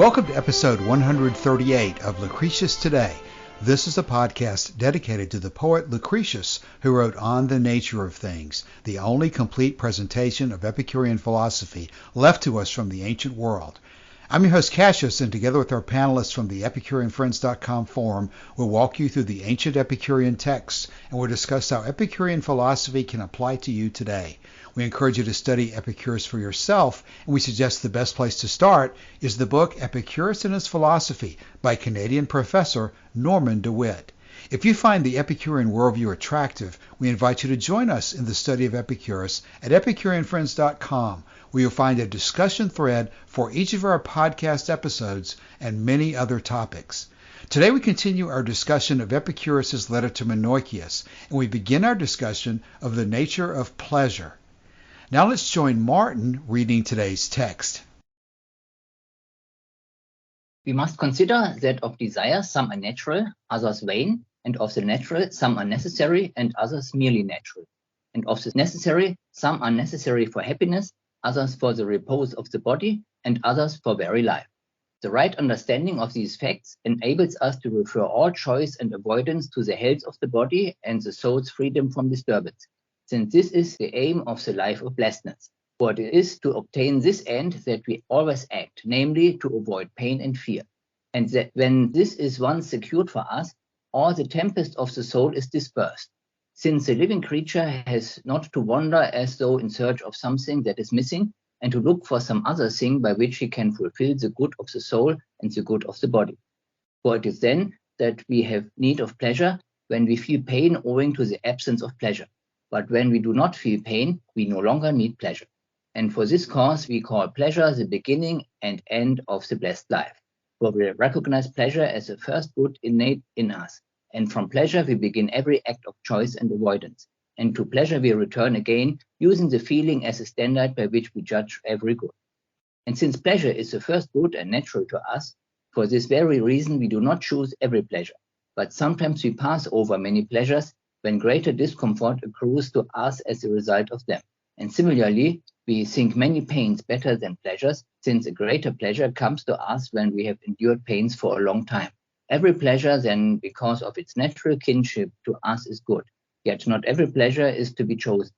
Welcome to episode 138 of Lucretius Today. This is a podcast dedicated to the poet Lucretius, who wrote On the Nature of Things, the only complete presentation of Epicurean philosophy left to us from the ancient world. I'm your host Cassius, and together with our panelists from the EpicureanFriends.com forum, we'll walk you through the ancient Epicurean texts, and we'll discuss how Epicurean philosophy can apply to you today. We encourage you to study Epicurus for yourself, and we suggest the best place to start is the book Epicurus and His Philosophy by Canadian professor Norman DeWitt. If you find the Epicurean worldview attractive, we invite you to join us in the study of Epicurus at EpicureanFriends.com, where you'll find a discussion thread for each of our podcast episodes and many other topics. Today we continue our discussion of Epicurus' letter to Menoeceus, and we begin our discussion of the nature of pleasure. Now let's join Martin reading today's text. We must consider that of desires some are natural, others vain, and of the natural some are necessary and others merely natural. And of the necessary some are necessary for happiness, others for the repose of the body, and others for very life. The right understanding of these facts enables us to refer all choice and avoidance to the health of the body and the soul's freedom from disturbance, since this is the aim of the life of blessedness. For it is to obtain this end that we always act, namely to avoid pain and fear. And that when this is once secured for us, all the tempest of the soul is dispersed, since the living creature has not to wander as though in search of something that is missing, and to look for some other thing by which he can fulfill the good of the soul and the good of the body. For it is then that we have need of pleasure, when we feel pain owing to the absence of pleasure. But when we do not feel pain, we no longer need pleasure. And for this cause we call pleasure the beginning and end of the blessed life. For we recognize pleasure as the first good innate in us. And from pleasure we begin every act of choice and avoidance. And to pleasure we return again, using the feeling as a standard by which we judge every good. And since pleasure is the first good and natural to us, for this very reason we do not choose every pleasure. But sometimes we pass over many pleasures, when greater discomfort accrues to us as a result of them. And similarly, we think many pains better than pleasures, since a greater pleasure comes to us when we have endured pains for a long time. Every pleasure, then, because of its natural kinship to us, is good, yet not every pleasure is to be chosen.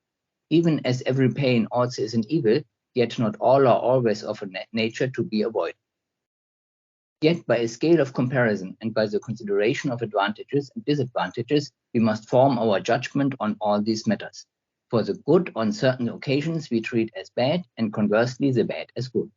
Even as every pain also is an evil, yet not all are always of a nature to be avoided. Yet by a scale of comparison and by the consideration of advantages and disadvantages, we must form our judgment on all these matters. For the good on certain occasions we treat as bad, and conversely the bad as good.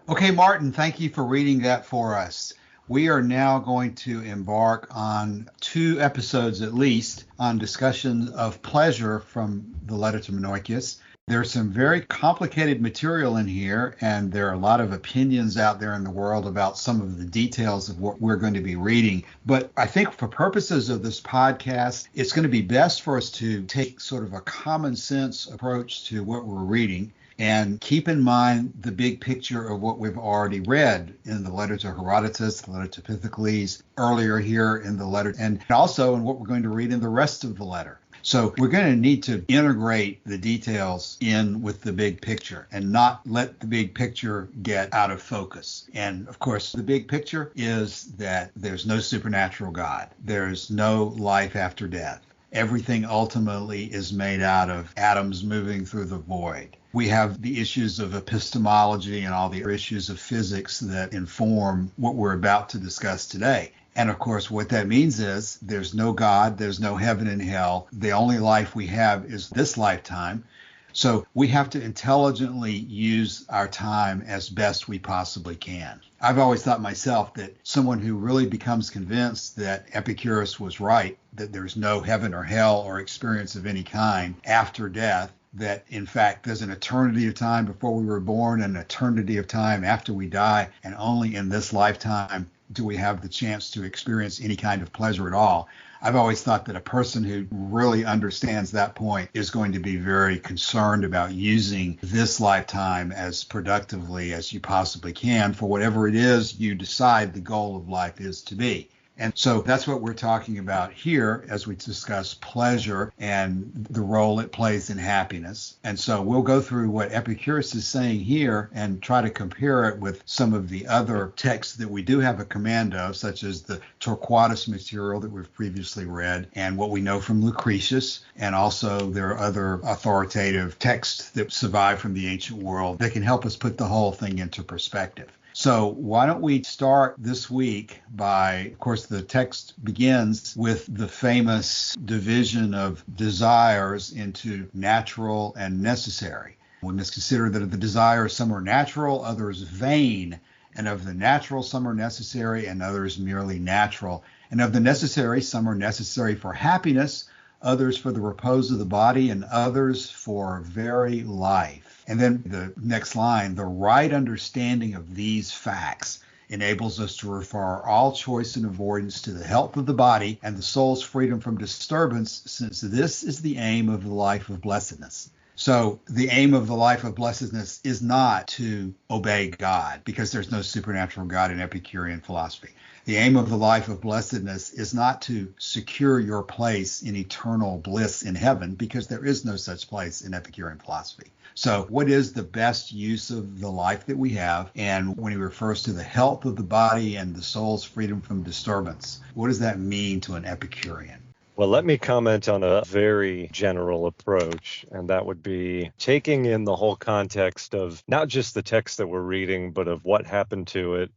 Okay, Martin, thank you for reading that for us. We are now going to embark on 2 episodes at least on discussion of pleasure from the letter to Menoeceus. There's some very complicated material in here, and there are a lot of opinions out there in the world about some of the details of what we're going to be reading. But I think for purposes of this podcast, it's going to be best for us to take sort of a common sense approach to what we're reading and keep in mind the big picture of what we've already read in the letter to Herodotus, the letter to Epicurus, earlier here in the letter, and also in what we're going to read in the rest of the letter. So we're going to need to integrate the details in with the big picture and not let the big picture get out of focus. And of course, the big picture is that there's no supernatural God. There's no life after death. Everything ultimately is made out of atoms moving through the void. We have the issues of epistemology and all the issues of physics that inform what we're about to discuss today. And of course, what that means is there's no God, there's no heaven and hell. The only life we have is this lifetime. So we have to intelligently use our time as best we possibly can. I've always thought myself that someone who really becomes convinced that Epicurus was right, that there's no heaven or hell or experience of any kind after death, that in fact there's an eternity of time before we were born and an eternity of time after we die, and only in this lifetime do we have the chance to experience any kind of pleasure at all. I've always thought that a person who really understands that point is going to be very concerned about using this lifetime as productively as you possibly can for whatever it is you decide the goal of life is to be. And so that's what we're talking about here as we discuss pleasure and the role it plays in happiness. And so we'll go through what Epicurus is saying here and try to compare it with some of the other texts that we do have a command of, such as the Torquatus material that we've previously read and what we know from Lucretius. And also there are other authoritative texts that survive from the ancient world that can help us put the whole thing into perspective. So why don't we start this week by, of course, the text begins with the famous division of desires into natural and necessary. We must consider that of the desires, some are natural, others vain, and of the natural, some are necessary, and others merely natural. And of the necessary, some are necessary for happiness, others for the repose of the body, and others for very life. And then the next line, the right understanding of these facts enables us to refer all choice and avoidance to the health of the body and the soul's freedom from disturbance, since this is the aim of the life of blessedness. So the aim of the life of blessedness is not to obey God, because there's no supernatural God in Epicurean philosophy. The aim of the life of blessedness is not to secure your place in eternal bliss in heaven, because there is no such place in Epicurean philosophy. So what is the best use of the life that we have? And when he refers to the health of the body and the soul's freedom from disturbance, what does that mean to an Epicurean? Well, let me comment on a very general approach, and that would be taking in the whole context of not just the text that we're reading, but of what happened to it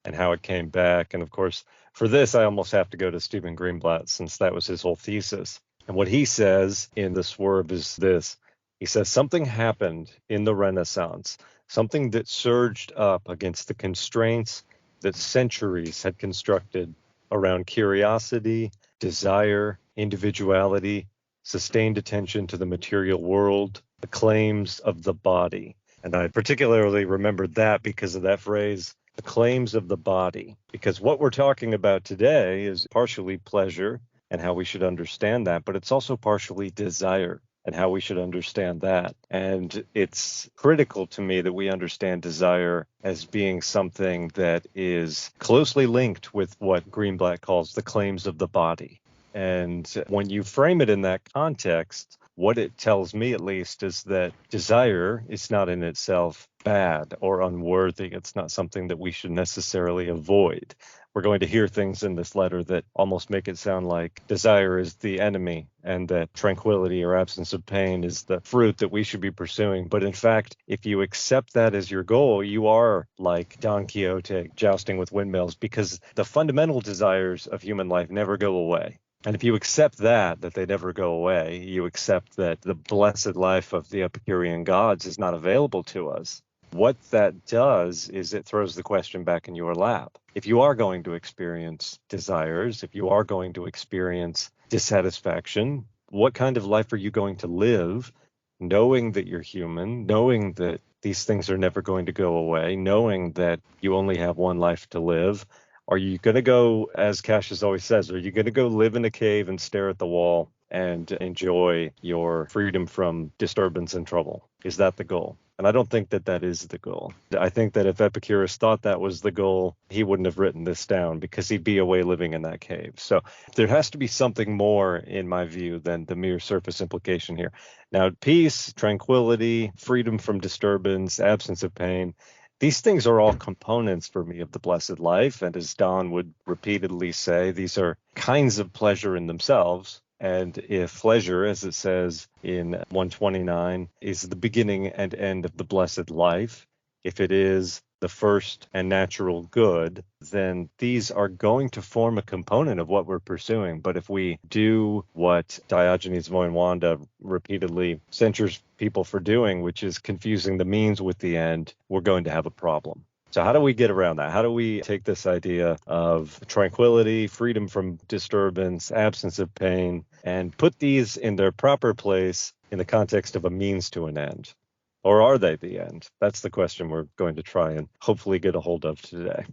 and how it came back. And of course, for this, I almost have to go to Stephen Greenblatt, since that was his whole thesis. And what he says in the Swerve is this. He says something happened in the Renaissance, something that surged up against the constraints that centuries had constructed around curiosity, desire, individuality, sustained attention to the material world, the claims of the body. And I particularly remembered that because of that phrase, the claims of the body, because what we're talking about today is partially pleasure and how we should understand that, but it's also partially desire and how we should understand that. And it's critical to me that we understand desire as being something that is closely linked with what Greenblatt calls the claims of the body. And when you frame it in that context, what it tells me at least is that desire is not in itself bad or unworthy. It's not something that we should necessarily avoid. We're going to hear things in this letter that almost make it sound like desire is the enemy and that tranquility or absence of pain is the fruit that we should be pursuing. But in fact, if you accept that as your goal, you are like Don Quixote jousting with windmills, because the fundamental desires of human life never go away. And if you accept that they never go away, you accept that the blessed life of the Epicurean gods is not available to us. What that does is it throws the question back in your lap. If you are going to experience desires, if you are going to experience dissatisfaction, what kind of life are you going to live, knowing that you're human, knowing that these things are never going to go away, knowing that you only have one life to live? Are you going to go, as Cassius always says, are you going to go live in a cave and stare at the wall and enjoy your freedom from disturbance and trouble? Is that the goal? And I don't think that that is the goal. I think that if Epicurus thought that was the goal, he wouldn't have written this down, because he'd be away living in that cave. So there has to be something more, in my view, than the mere surface implication here. Now, peace, tranquility, freedom from disturbance, absence of pain, these things are all components for me of the blessed life. And as Don would repeatedly say, these are kinds of pleasure in themselves. And if pleasure, as it says in 129, is the beginning and end of the blessed life, if it is the first and natural good, then these are going to form a component of what we're pursuing. But if we do what Diogenes Voinwanda repeatedly censures people for doing, which is confusing the means with the end, we're going to have a problem. So how do we get around that? How do we take this idea of tranquility, freedom from disturbance, absence of pain, and put these in their proper place in the context of a means to an end? Or are they the end? That's the question we're going to try and hopefully get a hold of today.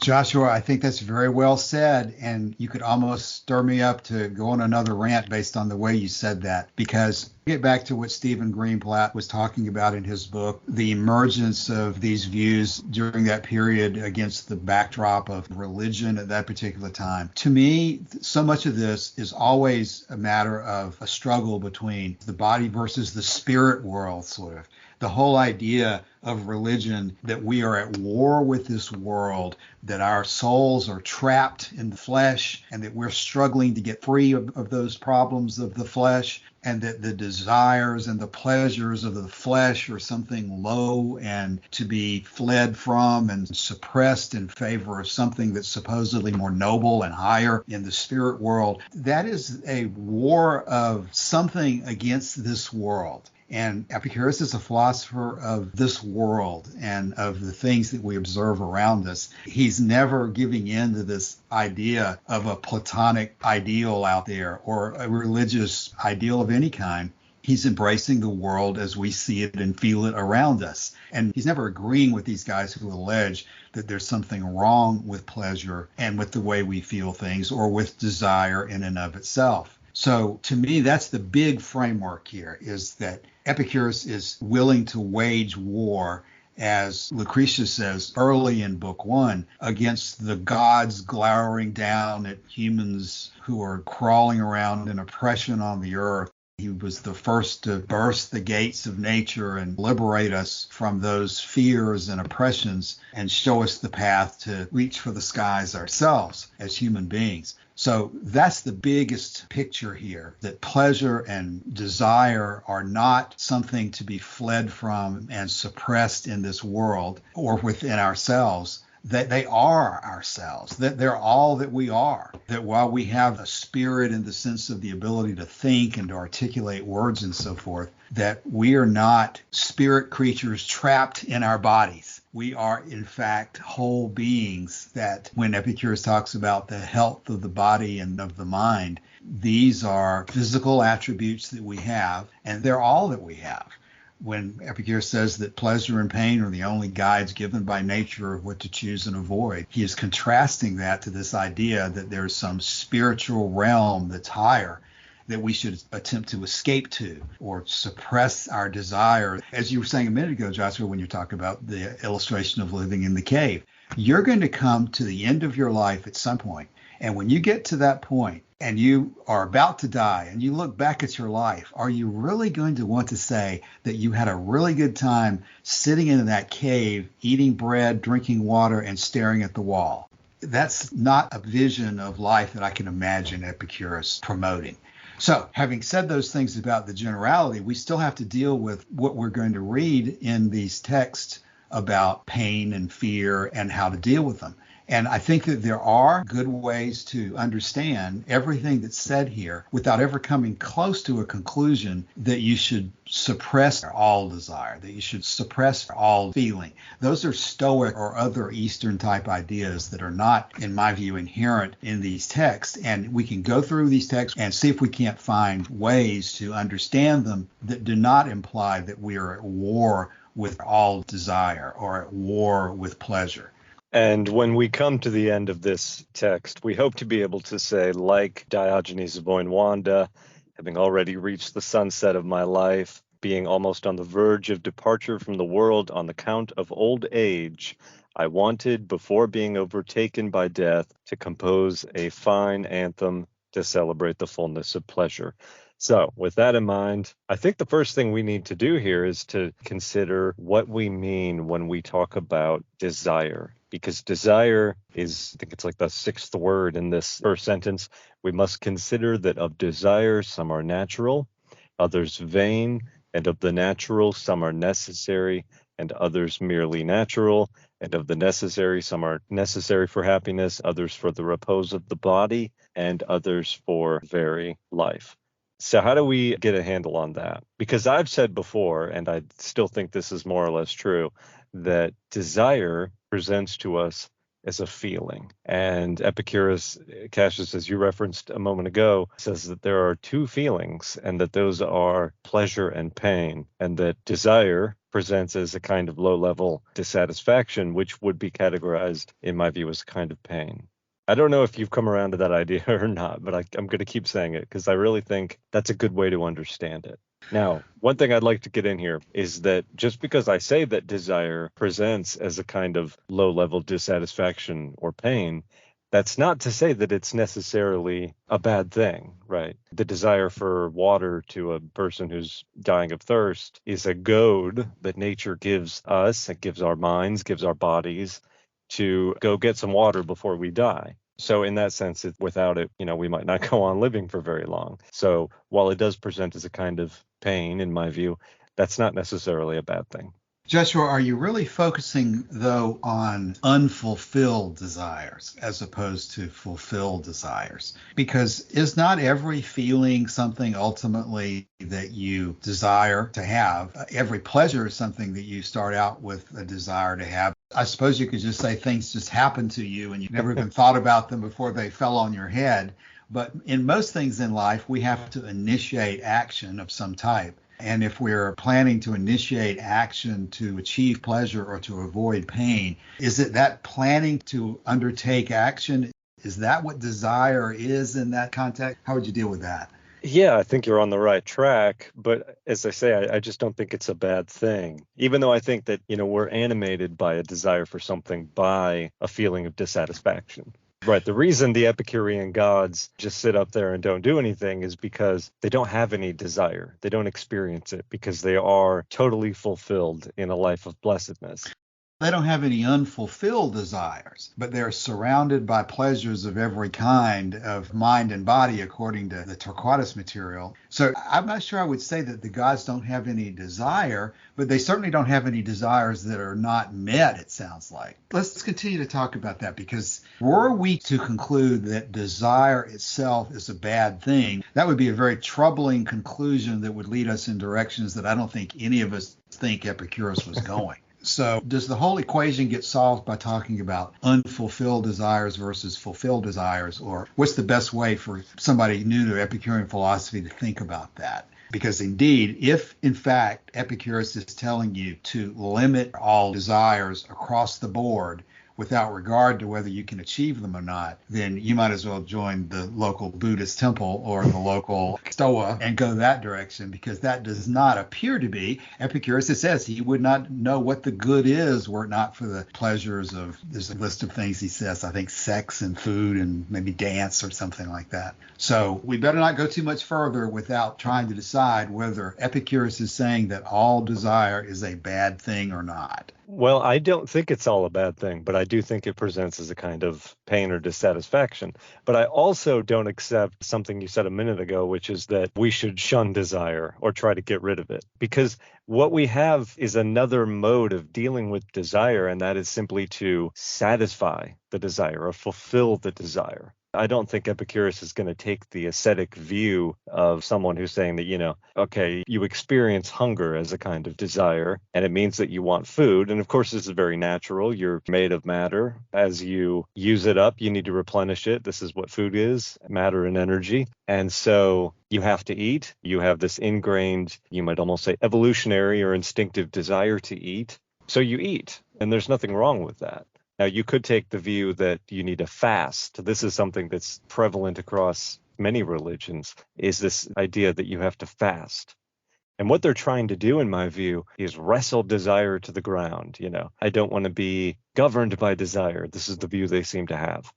Joshua, I think that's very well said, and you could almost stir me up to go on another rant based on the way you said that, because Get back to what Stephen Greenblatt was talking about in his book, the emergence of these views during that period against the backdrop of religion at that particular time. To me, so much of this is always a matter of a struggle between the body versus the spirit world, sort of. The whole idea of religion, that we are at war with this world, that our souls are trapped in the flesh, and that we're struggling to get free of those problems of the flesh, and that the desires and the pleasures of the flesh are something low and to be fled from and suppressed in favor of something that's supposedly more noble and higher in the spirit world. That is a war of something against this world. And Epicurus is a philosopher of this world and of the things that we observe around us. He's never giving in to this idea of a Platonic ideal out there or a religious ideal of any kind. He's embracing the world as we see it and feel it around us. And he's never agreeing with these guys who allege that there's something wrong with pleasure and with the way we feel things or with desire in and of itself. So to me, that's the big framework here, is that Epicurus is willing to wage war, as Lucretius says early in Book 1, against the gods glowering down at humans who are crawling around in oppression on the earth. He was the first to burst the gates of nature and liberate us from those fears and oppressions and show us the path to reach for the skies ourselves as human beings. So that's the biggest picture here, that pleasure and desire are not something to be fled from and suppressed in this world or within ourselves. That they are ourselves, that they're all that we are, that while we have a spirit in the sense of the ability to think and to articulate words and so forth, that we are not spirit creatures trapped in our bodies. We are, in fact, whole beings that, when Epicurus talks about the health of the body and of the mind, these are physical attributes that we have, and they're all that we have. When Epicurus says that pleasure and pain are the only guides given by nature of what to choose and avoid, he is contrasting that to this idea that there's some spiritual realm that's higher that we should attempt to escape to or suppress our desire. As you were saying a minute ago, Joshua, when you talked about the illustration of living in the cave, you're going to come to the end of your life at some point. And when you get to that point and you are about to die and you look back at your life, are you really going to want to say that you had a really good time sitting in that cave, eating bread, drinking water, and staring at the wall? That's not a vision of life that I can imagine Epicurus promoting. So having said those things about the generality, we still have to deal with what we're going to read in these texts about pain and fear and how to deal with them. And I think that there are good ways to understand everything that's said here without ever coming close to a conclusion that you should suppress all desire, that you should suppress all feeling. Those are Stoic or other Eastern type ideas that are not, in my view, inherent in these texts. And we can go through these texts and see if we can't find ways to understand them that do not imply that we are at war with all desire or at war with pleasure. And when we come to the end of this text, we hope to be able to say, like Diogenes of Oinwanda, having already reached the sunset of my life, being almost on the verge of departure from the world on the count of old age, I wanted, before being overtaken by death, to compose a fine anthem to celebrate the fullness of pleasure. So with that in mind, I think the first thing we need to do here is to consider what we mean when we talk about desire. Because desire is, I think it's like the sixth word in this first sentence. We must consider that of desire, some are natural, others vain, and of the natural, some are necessary, and others merely natural, and of the necessary, some are necessary for happiness, others for the repose of the body, and others for very life. So how do we get a handle on that? Because I've said before, and I still think this is more or less true, that desire presents to us as a feeling. And Epicurus, Cassius, as you referenced a moment ago, says that there are two feelings, and that those are pleasure and pain, and that desire presents as a kind of low-level dissatisfaction, which would be categorized, in my view, as a kind of pain. I don't know if you've come around to that idea or not, but I'm going to keep saying it because I really think that's a good way to understand it. Now, one thing I'd like to get in here is that just because I say that desire presents as a kind of low-level dissatisfaction or pain, that's not to say that it's necessarily a bad thing, right? The desire for water to a person who's dying of thirst is a goad that nature gives us, it gives our minds, gives our bodies to go get some water before we die. So in that sense, without it, we might not go on living for very long. So while it does present as a kind of pain, in my view, that's not necessarily a bad thing. Joshua, are you really focusing, though, on unfulfilled desires as opposed to fulfilled desires? Because is not every feeling something ultimately that you desire to have? Every pleasure is something that you start out with a desire to have. I suppose you could just say things just happen to you and you never even thought about them before they fell on your head. But in most things in life, we have to initiate action of some type. And if we're planning to initiate action to achieve pleasure or to avoid pain, is it that planning to undertake action? Is that what desire is in that context? How would you deal with that? Yeah, I think you're on the right track. But as I say, I just don't think it's a bad thing, even though I think that, we're animated by a desire for something by a feeling of dissatisfaction. Right. The reason the Epicurean gods just sit up there and don't do anything is because they don't have any desire. They don't experience it because they are totally fulfilled in a life of blessedness. They don't have any unfulfilled desires, but they're surrounded by pleasures of every kind of mind and body, according to the Torquatus material. So I'm not sure I would say that the gods don't have any desire, but they certainly don't have any desires that are not met, it sounds like. Let's continue to talk about that, because were we to conclude that desire itself is a bad thing, that would be a very troubling conclusion that would lead us in directions that I don't think any of us think Epicurus was going. So does the whole equation get solved by talking about unfulfilled desires versus fulfilled desires? Or what's the best way for somebody new to Epicurean philosophy to think about that? Because indeed, if in fact Epicurus is telling you to limit all desires across the board without regard to whether you can achieve them or not, then you might as well join the local Buddhist temple or the local Stoa and go that direction, because that does not appear to be. Epicurus, it says he would not know what the good is were it not for the pleasures of, there's a list of things he says, I think sex and food and maybe dance or something like that. So we better not go too much further without trying to decide whether Epicurus is saying that all desire is a bad thing or not. Well, I don't think it's all a bad thing, but I do think it presents as a kind of pain or dissatisfaction. But I also don't accept something you said a minute ago, which is that we should shun desire or try to get rid of it. Because what we have is another mode of dealing with desire, and that is simply to satisfy the desire or fulfill the desire. I don't think Epicurus is going to take the ascetic view of someone who's saying that, okay, you experience hunger as a kind of desire, and it means that you want food. And of course, this is very natural. You're made of matter. As you use it up, you need to replenish it. This is what food is, matter and energy. And so you have to eat. You have this ingrained, you might almost say evolutionary or instinctive desire to eat. So you eat, and there's nothing wrong with that. Now, you could take the view that you need to fast. This is something that's prevalent across many religions, is this idea that you have to fast. And what they're trying to do, in my view, is wrestle desire to the ground. I don't want to be governed by desire. This is the view they seem to have.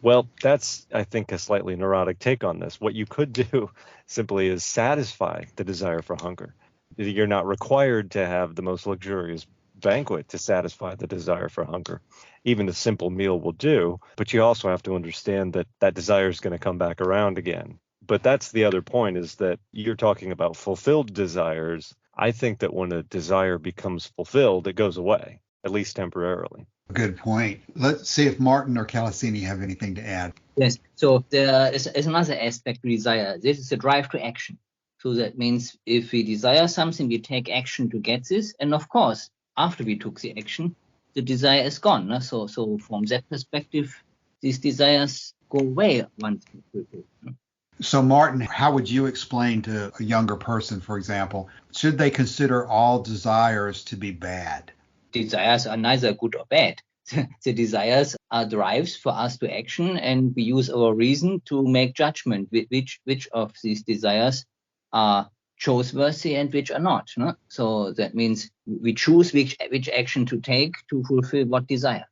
Well, that's, I think, a slightly neurotic take on this. What you could do simply is satisfy the desire for hunger. You're not required to have the most luxurious banquet to satisfy the desire for hunger. Even a simple meal will do, but you also have to understand that that desire is going to come back around again. But that's the other point, is that you're talking about fulfilled desires. I think that when a desire becomes fulfilled, it goes away, at least temporarily. Good point. Let's see if Martin or Calasini have anything to add. Yes, so there is another aspect to desire. This is the drive to action. So that means if we desire something, we take action to get this. And of course, after we took the action, the desire is gone. No? So from that perspective, these desires go away once we do. So Martin, how would you explain to a younger person, for example, should they consider all desires to be bad? Desires are neither good or bad. The desires are drives for us to action, and we use our reason to make judgment which of these desires are choice-worthy and which are not. No? So that means we choose which action to take to fulfill what desire.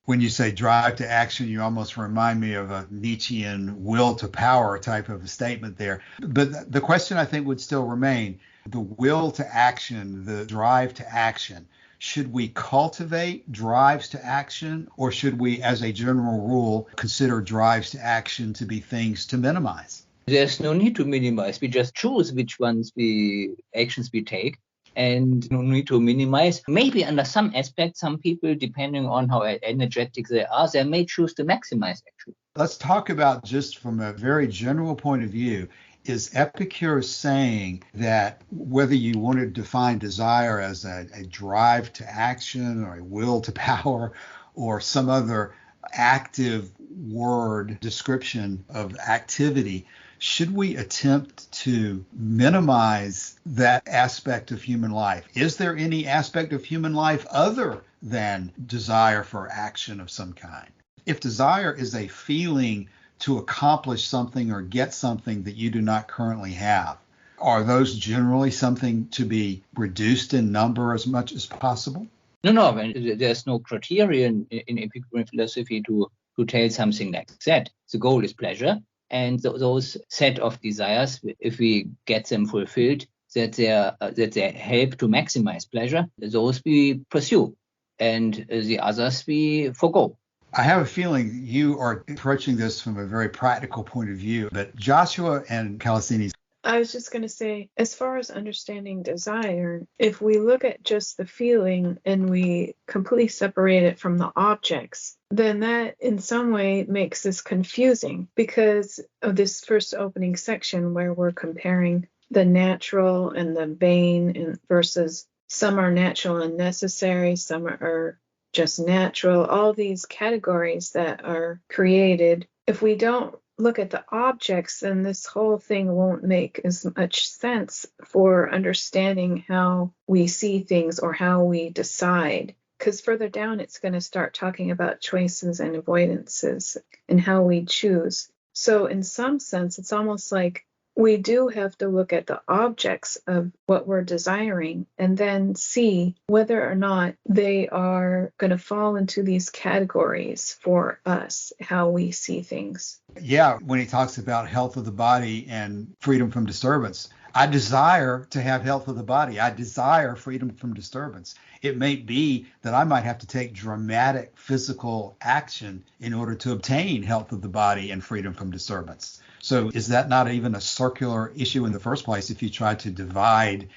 When you say drive to action, you almost remind me of a Nietzschean will to power type of a statement there. But the question I think would still remain, the will to action, the drive to action. Should we cultivate drives to action, or should we, as a general rule, consider drives to action to be things to minimize? There's no need to minimize. We just choose which actions we take, and no need to minimize. Maybe under some aspects, some people, depending on how energetic they are, they may choose to maximize actually. Let's talk about, just from a very general point of view, is Epicurus saying that whether you want to define desire as a drive to action or a will to power or some other active word description of activity, should we attempt to minimize that aspect of human life? Is there any aspect of human life other than desire for action of some kind? If desire is a feeling to accomplish something or get something that you do not currently have, are those generally something to be reduced in number as much as possible? No. There's no criterion in Epicurean philosophy to tell something like that. The goal is pleasure. And those set of desires, if we get them fulfilled, that they help to maximize pleasure, those we pursue, and the others we forgo. I have a feeling you are approaching this from a very practical point of view, but Joshua and Cassius. I was just going to say, as far as understanding desire, if we look at just the feeling and we completely separate it from the objects, then that in some way makes this confusing because of this first opening section where we're comparing the natural and the vain versus some are natural and necessary, some are just natural, all these categories that are created. If we don't look at the objects, then this whole thing won't make as much sense for understanding how we see things or how we decide. Because further down, it's going to start talking about choices and avoidances and how we choose. So in some sense, it's almost like we do have to look at the objects of what we're desiring and then see whether or not they are going to fall into these categories for us, how we see things. Yeah, when he talks about health of the body and freedom from disturbance, I desire to have health of the body. I desire freedom from disturbance. It may be that I might have to take dramatic physical action in order to obtain health of the body and freedom from disturbance. So is that not even a circular issue in the first place if you try to divide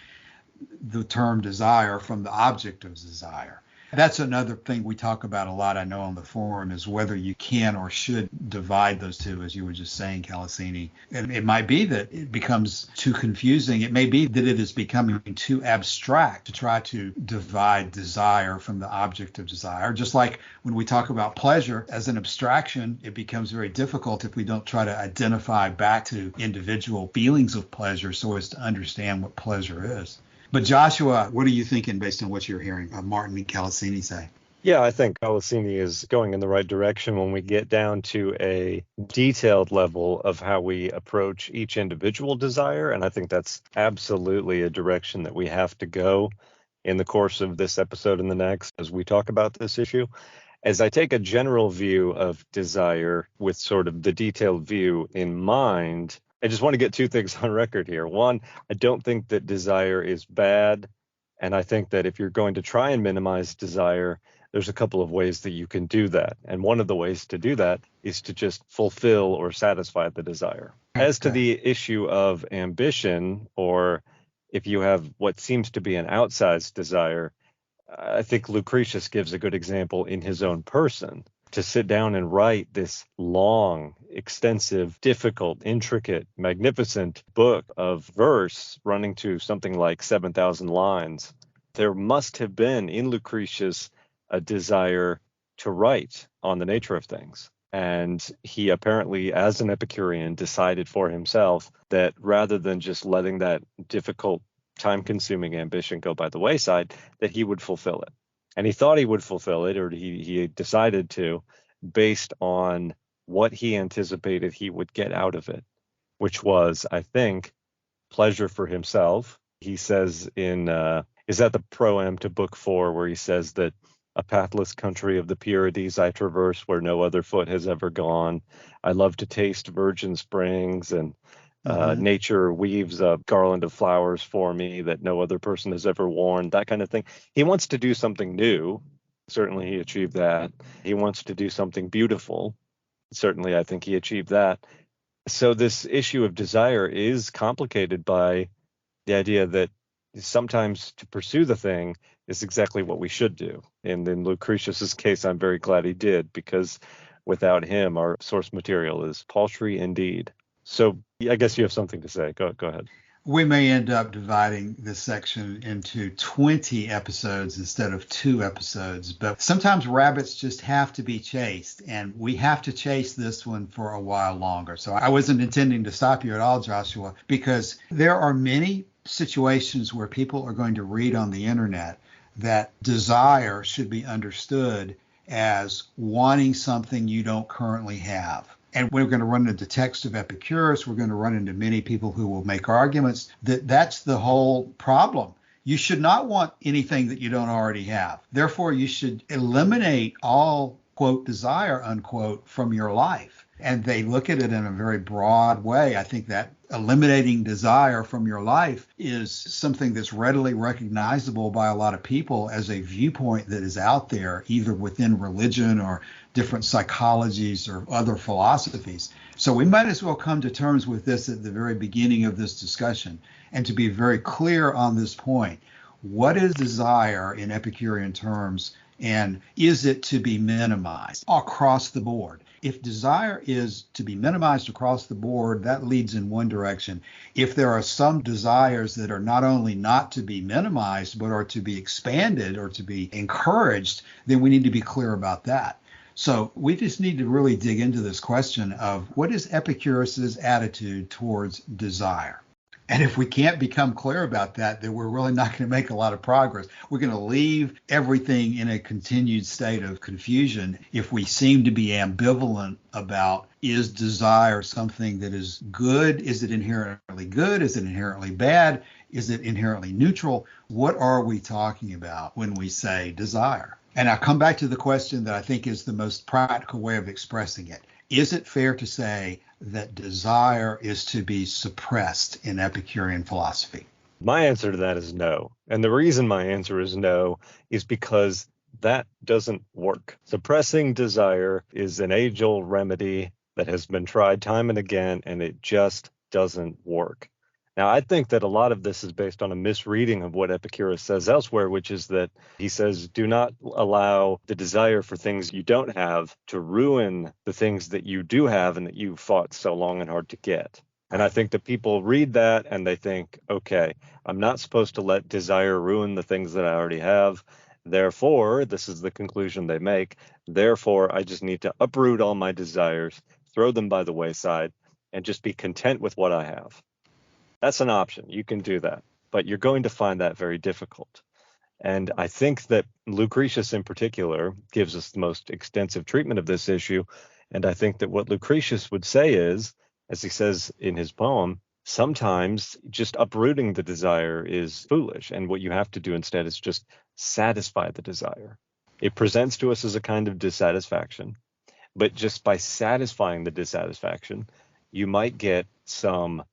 the term desire from the object of desire? That's another thing we talk about a lot, I know, on the forum, is whether you can or should divide those two, as you were just saying, Calasini. And it might be that it becomes too confusing. It may be that it is becoming too abstract to try to divide desire from the object of desire. Just like when we talk about pleasure as an abstraction, it becomes very difficult if we don't try to identify back to individual feelings of pleasure so as to understand what pleasure is. But Joshua, what are you thinking based on what you're hearing Martin and Calasini say? Yeah, I think Calasini is going in the right direction when we get down to a detailed level of how we approach each individual desire. And I think that's absolutely a direction that we have to go in the course of this episode and the next as we talk about this issue. As I take a general view of desire with sort of the detailed view in mind, I just want to get two things on record here. One, I don't think that desire is bad. And I think that if you're going to try and minimize desire, there's a couple of ways that you can do that. And one of the ways to do that is to just fulfill or satisfy the desire. Okay. As to the issue of ambition, or if you have what seems to be an outsized desire, I think Lucretius gives a good example in his own person. To sit down and write this long, extensive, difficult, intricate, magnificent book of verse running to something like 7,000 lines, there must have been in Lucretius a desire to write on the nature of things. And he apparently, as an Epicurean, decided for himself that rather than just letting that difficult, time-consuming ambition go by the wayside, that he would fulfill it. And he thought he would fulfill it, or he decided to, based on what he anticipated he would get out of it, which was, I think, pleasure for himself. He says is that the proem to Book 4, where he says that a pathless country of the Purities I traverse where no other foot has ever gone. I love to taste virgin springs, and nature weaves a garland of flowers for me that no other person has ever worn, that kind of thing. He wants to do something new. Certainly he achieved that. He wants to do something beautiful. Certainly I think he achieved that. So this issue of desire is complicated by the idea that sometimes to pursue the thing is exactly what we should do. And in Lucretius's case, I'm very glad he did, because without him, our source material is paltry indeed. So I guess you have something to say. Go ahead. We may end up dividing this section into 20 episodes instead of 2 episodes, but sometimes rabbits just have to be chased, and we have to chase this one for a while longer. So I wasn't intending to stop you at all, Joshua, because there are many situations where people are going to read on the internet that desire should be understood as wanting something you don't currently have. And we're going to run into the text of Epicurus. We're going to run into many people who will make arguments that that's the whole problem. You should not want anything that you don't already have. Therefore, you should eliminate all, quote, desire, unquote, from your life. And they look at it in a very broad way. I think that eliminating desire from your life is something that's readily recognizable by a lot of people as a viewpoint that is out there, either within religion or different psychologies or other philosophies. So we might as well come to terms with this at the very beginning of this discussion, and to be very clear on this point. What is desire in Epicurean terms, and is it to be minimized across the board? If desire is to be minimized across the board, that leads in one direction. If there are some desires that are not only not to be minimized, but are to be expanded or to be encouraged, then we need to be clear about that. So we just need to really dig into this question of what is Epicurus's attitude towards desire? And if we can't become clear about that, then we're really not going to make a lot of progress. We're going to leave everything in a continued state of confusion if we seem to be ambivalent about, is desire something that is good? Is it inherently good? Is it inherently bad? Is it inherently neutral? What are we talking about when we say desire? And I'll come back to the question that I think is the most practical way of expressing it. Is it fair to say that desire is to be suppressed in Epicurean philosophy? My answer to that is no. And the reason my answer is no is because that doesn't work. Suppressing desire is an age-old remedy that has been tried time and again, and it just doesn't work. Now, I think that a lot of this is based on a misreading of what Epicurus says elsewhere, which is that he says, do not allow the desire for things you don't have to ruin the things that you do have and that you fought so long and hard to get. And I think that people read that and they think, okay, I'm not supposed to let desire ruin the things that I already have. Therefore, this is the conclusion they make. Therefore, I just need to uproot all my desires, throw them by the wayside, and just be content with what I have. That's an option. You can do that, but you're going to find that very difficult. And I think that Lucretius in particular gives us the most extensive treatment of this issue. And I think that what Lucretius would say is, as he says in his poem, sometimes just uprooting the desire is foolish. And what you have to do instead is just satisfy the desire. It presents to us as a kind of dissatisfaction, but just by satisfying the dissatisfaction, you might get some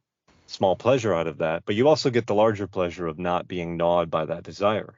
small pleasure out of that, but you also get the larger pleasure of not being gnawed by that desire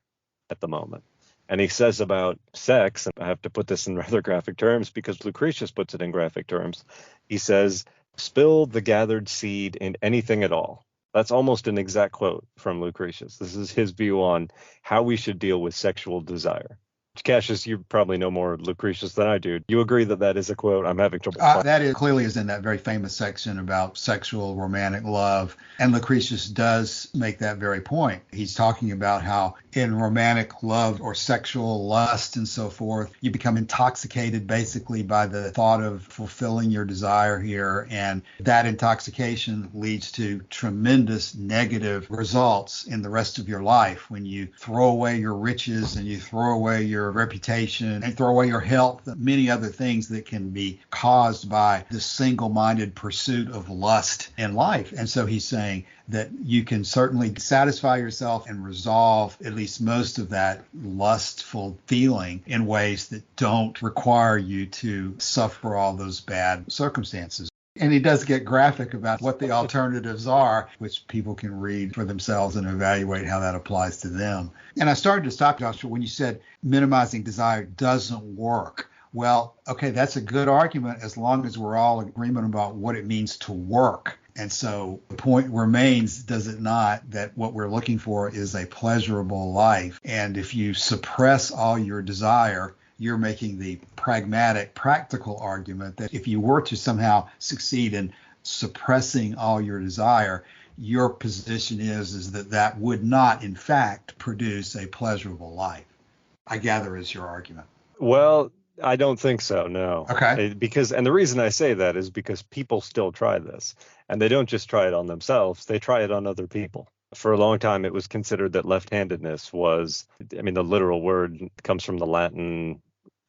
at the moment. And he says about sex, and I have to put this in rather graphic terms because Lucretius puts it in graphic terms. He says, spill the gathered seed in anything at all. That's almost an exact quote from Lucretius. This is his view on how we should deal with sexual desire. Cassius, you probably know more Lucretius than I do. You agree that that is a quote? I'm having trouble. That is clearly is in that very famous section about sexual romantic love. And Lucretius does make that very point. He's talking about how in romantic love or sexual lust and so forth. You become intoxicated basically by the thought of fulfilling your desire here. And that intoxication leads to tremendous negative results in the rest of your life when you throw away your riches and you throw away your reputation and throw away your health, and many other things that can be caused by this single-minded pursuit of lust in life. And so he's saying that you can certainly satisfy yourself and resolve at least most of that lustful feeling in ways that don't require you to suffer all those bad circumstances. And he does get graphic about what the alternatives are, which people can read for themselves and evaluate how that applies to them. And I started to stop, Joshua, when you said minimizing desire doesn't work. Well, okay, that's a good argument as long as we're all in agreement about what it means to work. And so the point remains, does it not, that what we're looking for is a pleasurable life. And if you suppress all your desire, you're making the pragmatic, practical argument that if you were to somehow succeed in suppressing all your desire, your position is that that would not, in fact, produce a pleasurable life. I gather is your argument. Well, I don't think so, no. Okay. And the reason I say that is because people still try this. And they don't just try it on themselves, they try it on other people. For a long time, it was considered that left-handedness was, the literal word comes from the Latin,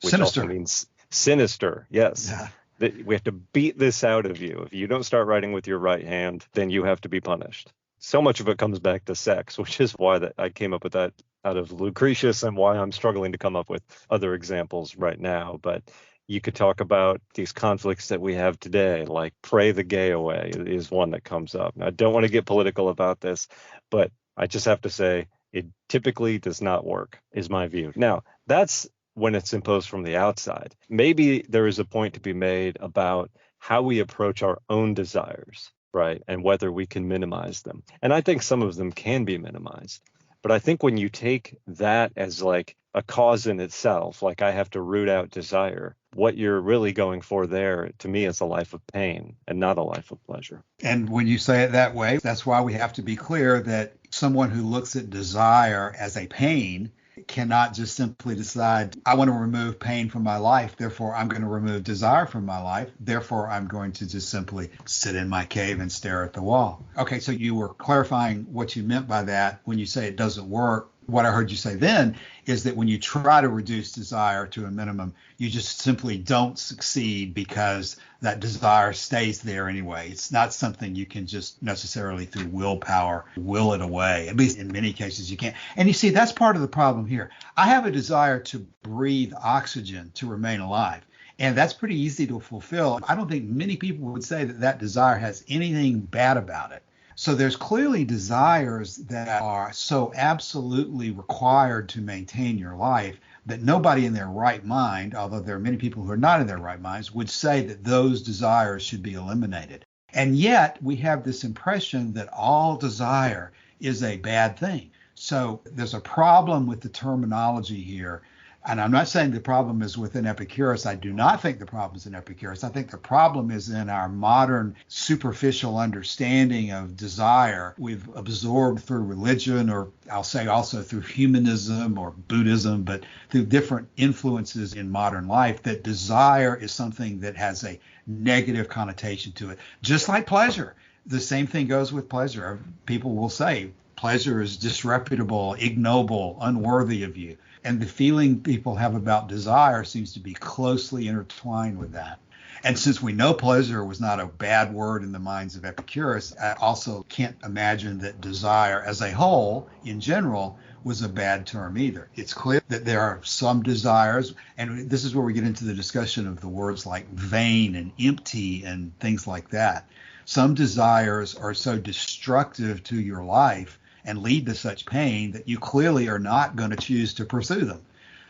which Sinister. also means sinister. Yes. Yeah. We have to beat this out of you. If you don't start writing with your right hand, then you have to be punished. So much of it comes back to sex, which is why I came up with that out of Lucretius and why I'm struggling to come up with other examples right now. But you could talk about these conflicts that we have today, like pray the gay away is one that comes up. Now, I don't want to get political about this, but I just have to say it typically does not work, is my view. Now, that's when it's imposed from the outside. Maybe there is a point to be made about how we approach our own desires, right? And whether we can minimize them. And I think some of them can be minimized. But I think when you take that as like a cause in itself, like I have to root out desire, what you're really going for there, to me, is a life of pain and not a life of pleasure. And when you say it that way, that's why we have to be clear that someone who looks at desire as a pain cannot just simply decide, I want to remove pain from my life, therefore I'm going to remove desire from my life, therefore I'm going to just simply sit in my cave and stare at the wall. Okay, so you were clarifying what you meant by that when you say it doesn't work. What I heard you say then is that when you try to reduce desire to a minimum, you just simply don't succeed because that desire stays there anyway. It's not something you can just necessarily through willpower will it away. At least in many cases you can't. And you see, that's part of the problem here. I have a desire to breathe oxygen to remain alive. And that's pretty easy to fulfill. I don't think many people would say that that desire has anything bad about it. So there's clearly desires that are so absolutely required to maintain your life that nobody in their right mind, although there are many people who are not in their right minds, would say that those desires should be eliminated. And yet we have this impression that all desire is a bad thing. So there's a problem with the terminology here. And I'm not saying the problem is within Epicurus. I do not think the problem is in Epicurus. I think the problem is in our modern superficial understanding of desire we've absorbed through religion, or I'll say also through humanism or Buddhism, but through different influences in modern life, that desire is something that has a negative connotation to it. Just like pleasure. The same thing goes with pleasure. People will say pleasure is disreputable, ignoble, unworthy of you. And the feeling people have about desire seems to be closely intertwined with that. And since we know pleasure was not a bad word in the minds of Epicurus, I also can't imagine that desire as a whole, in general, was a bad term either. It's clear that there are some desires, and this is where we get into the discussion of the words like vain and empty and things like that. Some desires are so destructive to your life and lead to such pain that you clearly are not going to choose to pursue them.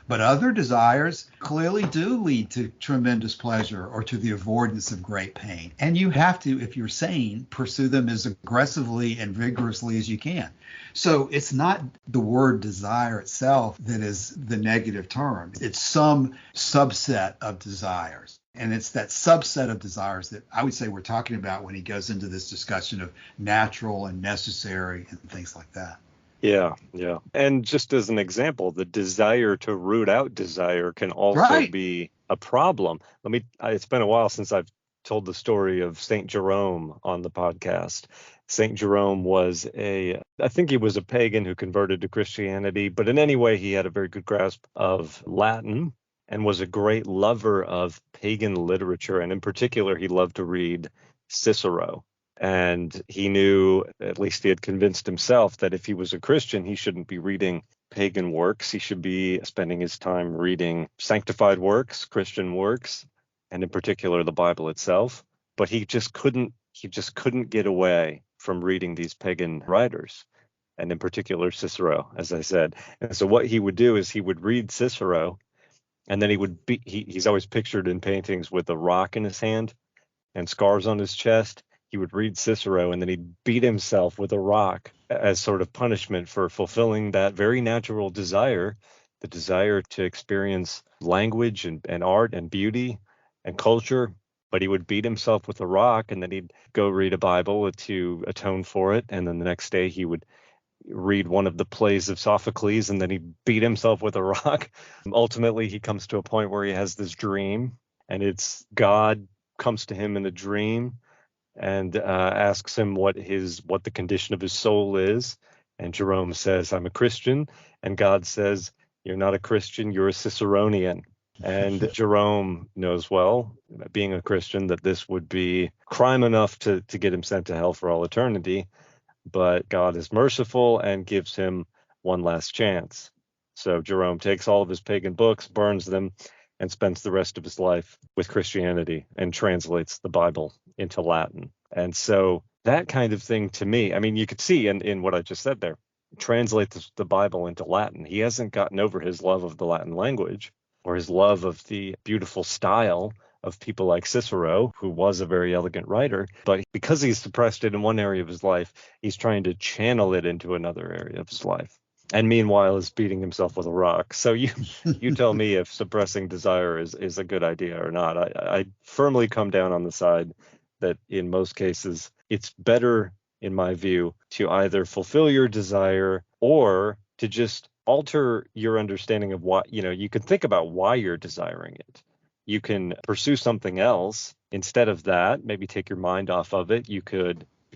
But other desires clearly do lead to tremendous pleasure or to the avoidance of great pain. And you have to, if you're sane, pursue them as aggressively and vigorously as you can. So it's not the word desire itself that is the negative term. It's some subset of desires. And it's that subset of desires that I would say we're talking about when he goes into this discussion of natural and necessary and things like that. Yeah, yeah. And just as an example, the desire to root out desire can also Right. be a problem. It's been a while since I've told the story of St. Jerome on the podcast. St. Jerome I think he was a pagan who converted to Christianity, but in any way, he had a very good grasp of Latin and was a great lover of pagan literature. And in particular, he loved to read Cicero. And he knew, at least he had convinced himself, that if he was a Christian, he shouldn't be reading pagan works. He should be spending his time reading sanctified works, Christian works, and in particular the Bible itself. But he just couldn't get away from reading these pagan writers, and in particular Cicero, as I said. And so what he would do is he would read Cicero, and then he's always pictured in paintings with a rock in his hand and scars on his chest. He would read Cicero, and then he'd beat himself with a rock as sort of punishment for fulfilling that very natural desire, the desire to experience language and art and beauty and culture. But he would beat himself with a rock, and then he'd go read a Bible to atone for it. And then the next day he would read one of the plays of Sophocles, and then he'd beat himself with a rock. Ultimately, he comes to a point where he has this dream, and it's God comes to him in a dream and asks him what the condition of his soul is. And Jerome says, "I'm a Christian." And God says, "You're not a Christian, you're a Ciceronian." And Jerome knows well, being a Christian, that this would be crime enough to get him sent to hell for all eternity. But God is merciful and gives him one last chance. So Jerome takes all of his pagan books, burns them, and spends the rest of his life with Christianity and translates the Bible into Latin. And so that kind of thing, to me, I mean, you could see in what I just said there, translate the Bible into Latin. He hasn't gotten over his love of the Latin language or his love of the beautiful style of people like Cicero, who was a very elegant writer. But because he's suppressed it in one area of his life, he's trying to channel it into another area of his life. And meanwhile is beating himself with a rock. So you tell me if suppressing desire is a good idea or not. I firmly come down on the side that in most cases it's better, in my view, to either fulfill your desire or to just alter your understanding of what, you can think about why you're desiring it. You can pursue something else instead of that, maybe take your mind off of it.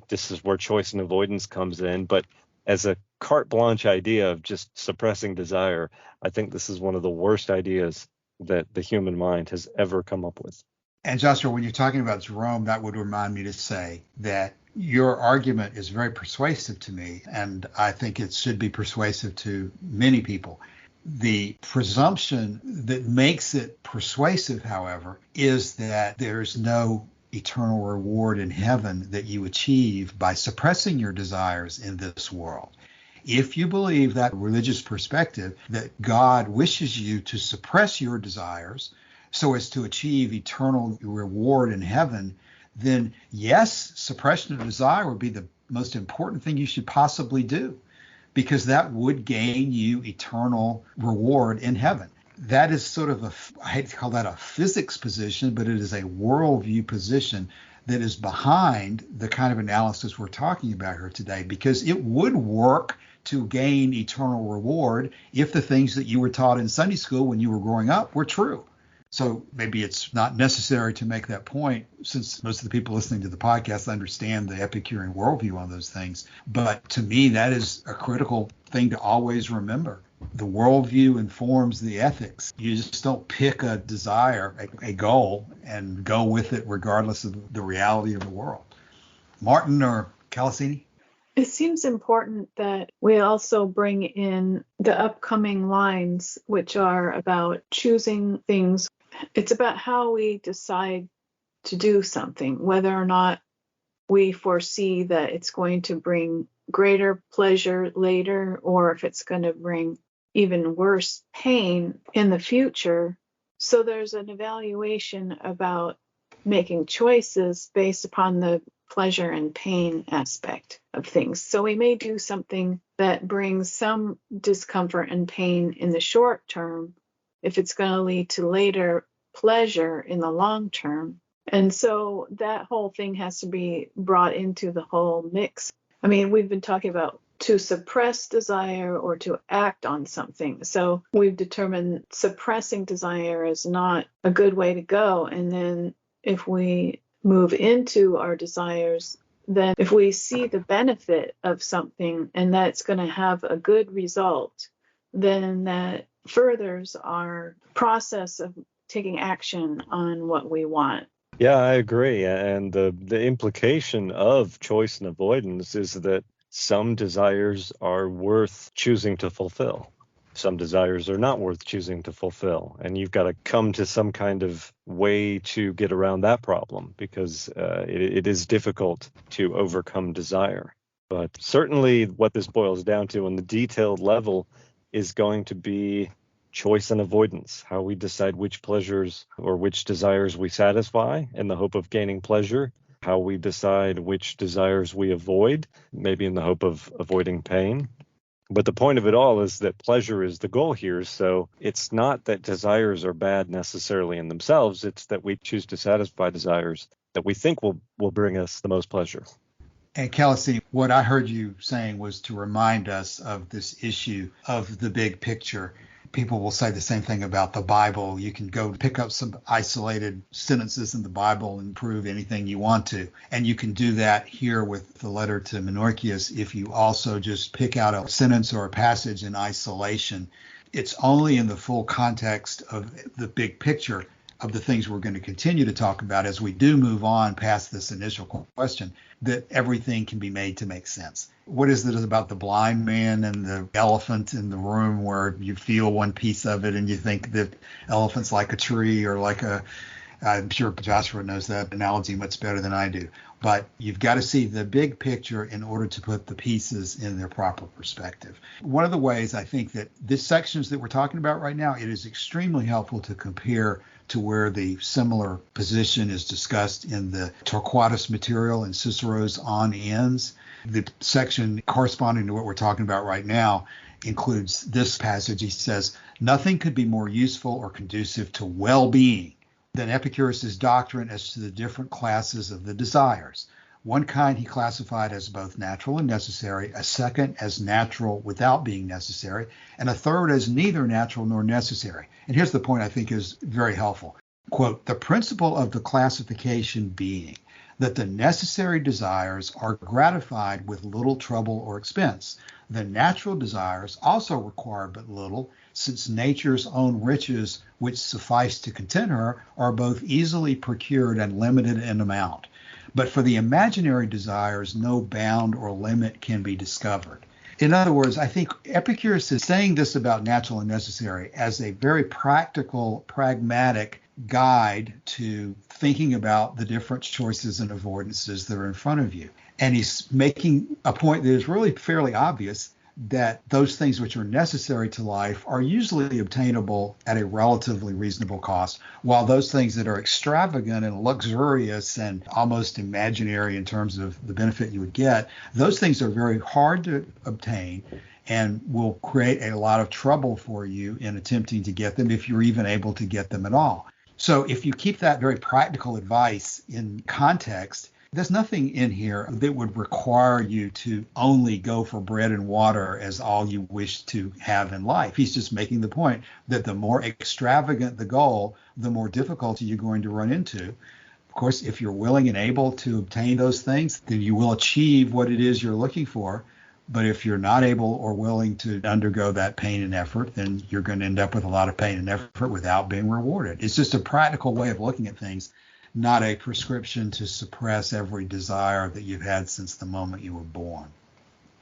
This is where choice and avoidance comes in. But as a carte blanche idea of just suppressing desire, I think this is one of the worst ideas that the human mind has ever come up with. And Joshua, when you're talking about Jerome, that would remind me to say that your argument is very persuasive to me, and I think it should be persuasive to many people. The presumption that makes it persuasive, however, is that there's no eternal reward in heaven that you achieve by suppressing your desires in this world. If you believe that religious perspective, that God wishes you to suppress your desires so as to achieve eternal reward in heaven, then yes, suppression of desire would be the most important thing you should possibly do, because that would gain you eternal reward in heaven. That is sort of I hate to call that a physics position, but it is a worldview position that is behind the kind of analysis we're talking about here today, because it would work to gain eternal reward if the things that you were taught in Sunday school when you were growing up were true. So maybe it's not necessary to make that point, since most of the people listening to the podcast understand the Epicurean worldview on those things. But to me, that is a critical thing to always remember. The worldview informs the ethics. You just don't pick a desire, a goal, and go with it regardless of the reality of the world. Martin or Calasini? It seems important that we also bring in the upcoming lines, which are about choosing things. It's about how we decide to do something, whether or not we foresee that it's going to bring greater pleasure later, or if it's going to bring even worse pain in the future. So there's an evaluation about making choices based upon the pleasure and pain aspect of things. So we may do something that brings some discomfort and pain in the short term if it's going to lead to later pleasure in the long term. And so that whole thing has to be brought into the whole mix. I mean, we've been talking about to suppress desire or to act on something. So we've determined suppressing desire is not a good way to go. And then if we move into our desires, then if we see the benefit of something and that's going to have a good result, then that furthers our process of taking action on what we want. Yeah, I agree. And the implication of choice and avoidance is that some desires are worth choosing to fulfill. Some desires are not worth choosing to fulfill. And you've got to come to some kind of way to get around that problem, because it is difficult to overcome desire. But certainly what this boils down to on the detailed level is going to be choice and avoidance, how we decide which pleasures or which desires we satisfy in the hope of gaining pleasure, how we decide which desires we avoid, maybe in the hope of avoiding pain. But the point of it all is that pleasure is the goal here. So it's not that desires are bad necessarily in themselves. It's that we choose to satisfy desires that we think will bring us the most pleasure. And Kelsey, what I heard you saying was to remind us of this issue of the big picture. People will say the same thing about the Bible. You can go pick up some isolated sentences in the Bible and prove anything you want to. And you can do that here with the letter to Menoeceus if you also just pick out a sentence or a passage in isolation. It's only in the full context of the big picture of the things we're going to continue to talk about as we do move on past this initial question, that everything can be made to make sense. What is it about the blind man and the elephant in the room where you feel one piece of it and you think that elephant's like a tree or like I'm sure Joshua knows that analogy much better than I do. But you've got to see the big picture in order to put the pieces in their proper perspective. One of the ways I think that this sections that we're talking about right now, it is extremely helpful to compare to where the similar position is discussed in the Torquatus material and Cicero's On Ends. The section corresponding to what we're talking about right now includes this passage. He says, "Nothing could be more useful or conducive to well-being than Epicurus's doctrine as to the different classes of the desires. One kind he classified as both natural and necessary, a second as natural without being necessary, and a third as neither natural nor necessary." And here's the point I think is very helpful. Quote, "The principle of the classification being that the necessary desires are gratified with little trouble or expense. The natural desires also require but little, since nature's own riches, which suffice to content her, are both easily procured and limited in amount. But for the imaginary desires, no bound or limit can be discovered." In other words, I think Epicurus is saying this about natural and necessary as a very practical, pragmatic guide to thinking about the different choices and avoidances that are in front of you. And he's making a point that is really fairly obvious, that those things which are necessary to life are usually obtainable at a relatively reasonable cost, while those things that are extravagant and luxurious and almost imaginary in terms of the benefit you would get, those things are very hard to obtain and will create a lot of trouble for you in attempting to get them, if you're even able to get them at all. So if you keep that very practical advice in context, there's nothing in here that would require you to only go for bread and water as all you wish to have in life. He's just making the point that the more extravagant the goal, the more difficulty you're going to run into. Of course, if you're willing and able to obtain those things, then you will achieve what it is you're looking for. But if you're not able or willing to undergo that pain and effort, then you're going to end up with a lot of pain and effort without being rewarded. It's just a practical way of looking at things, not a prescription to suppress every desire that you've had since the moment you were born.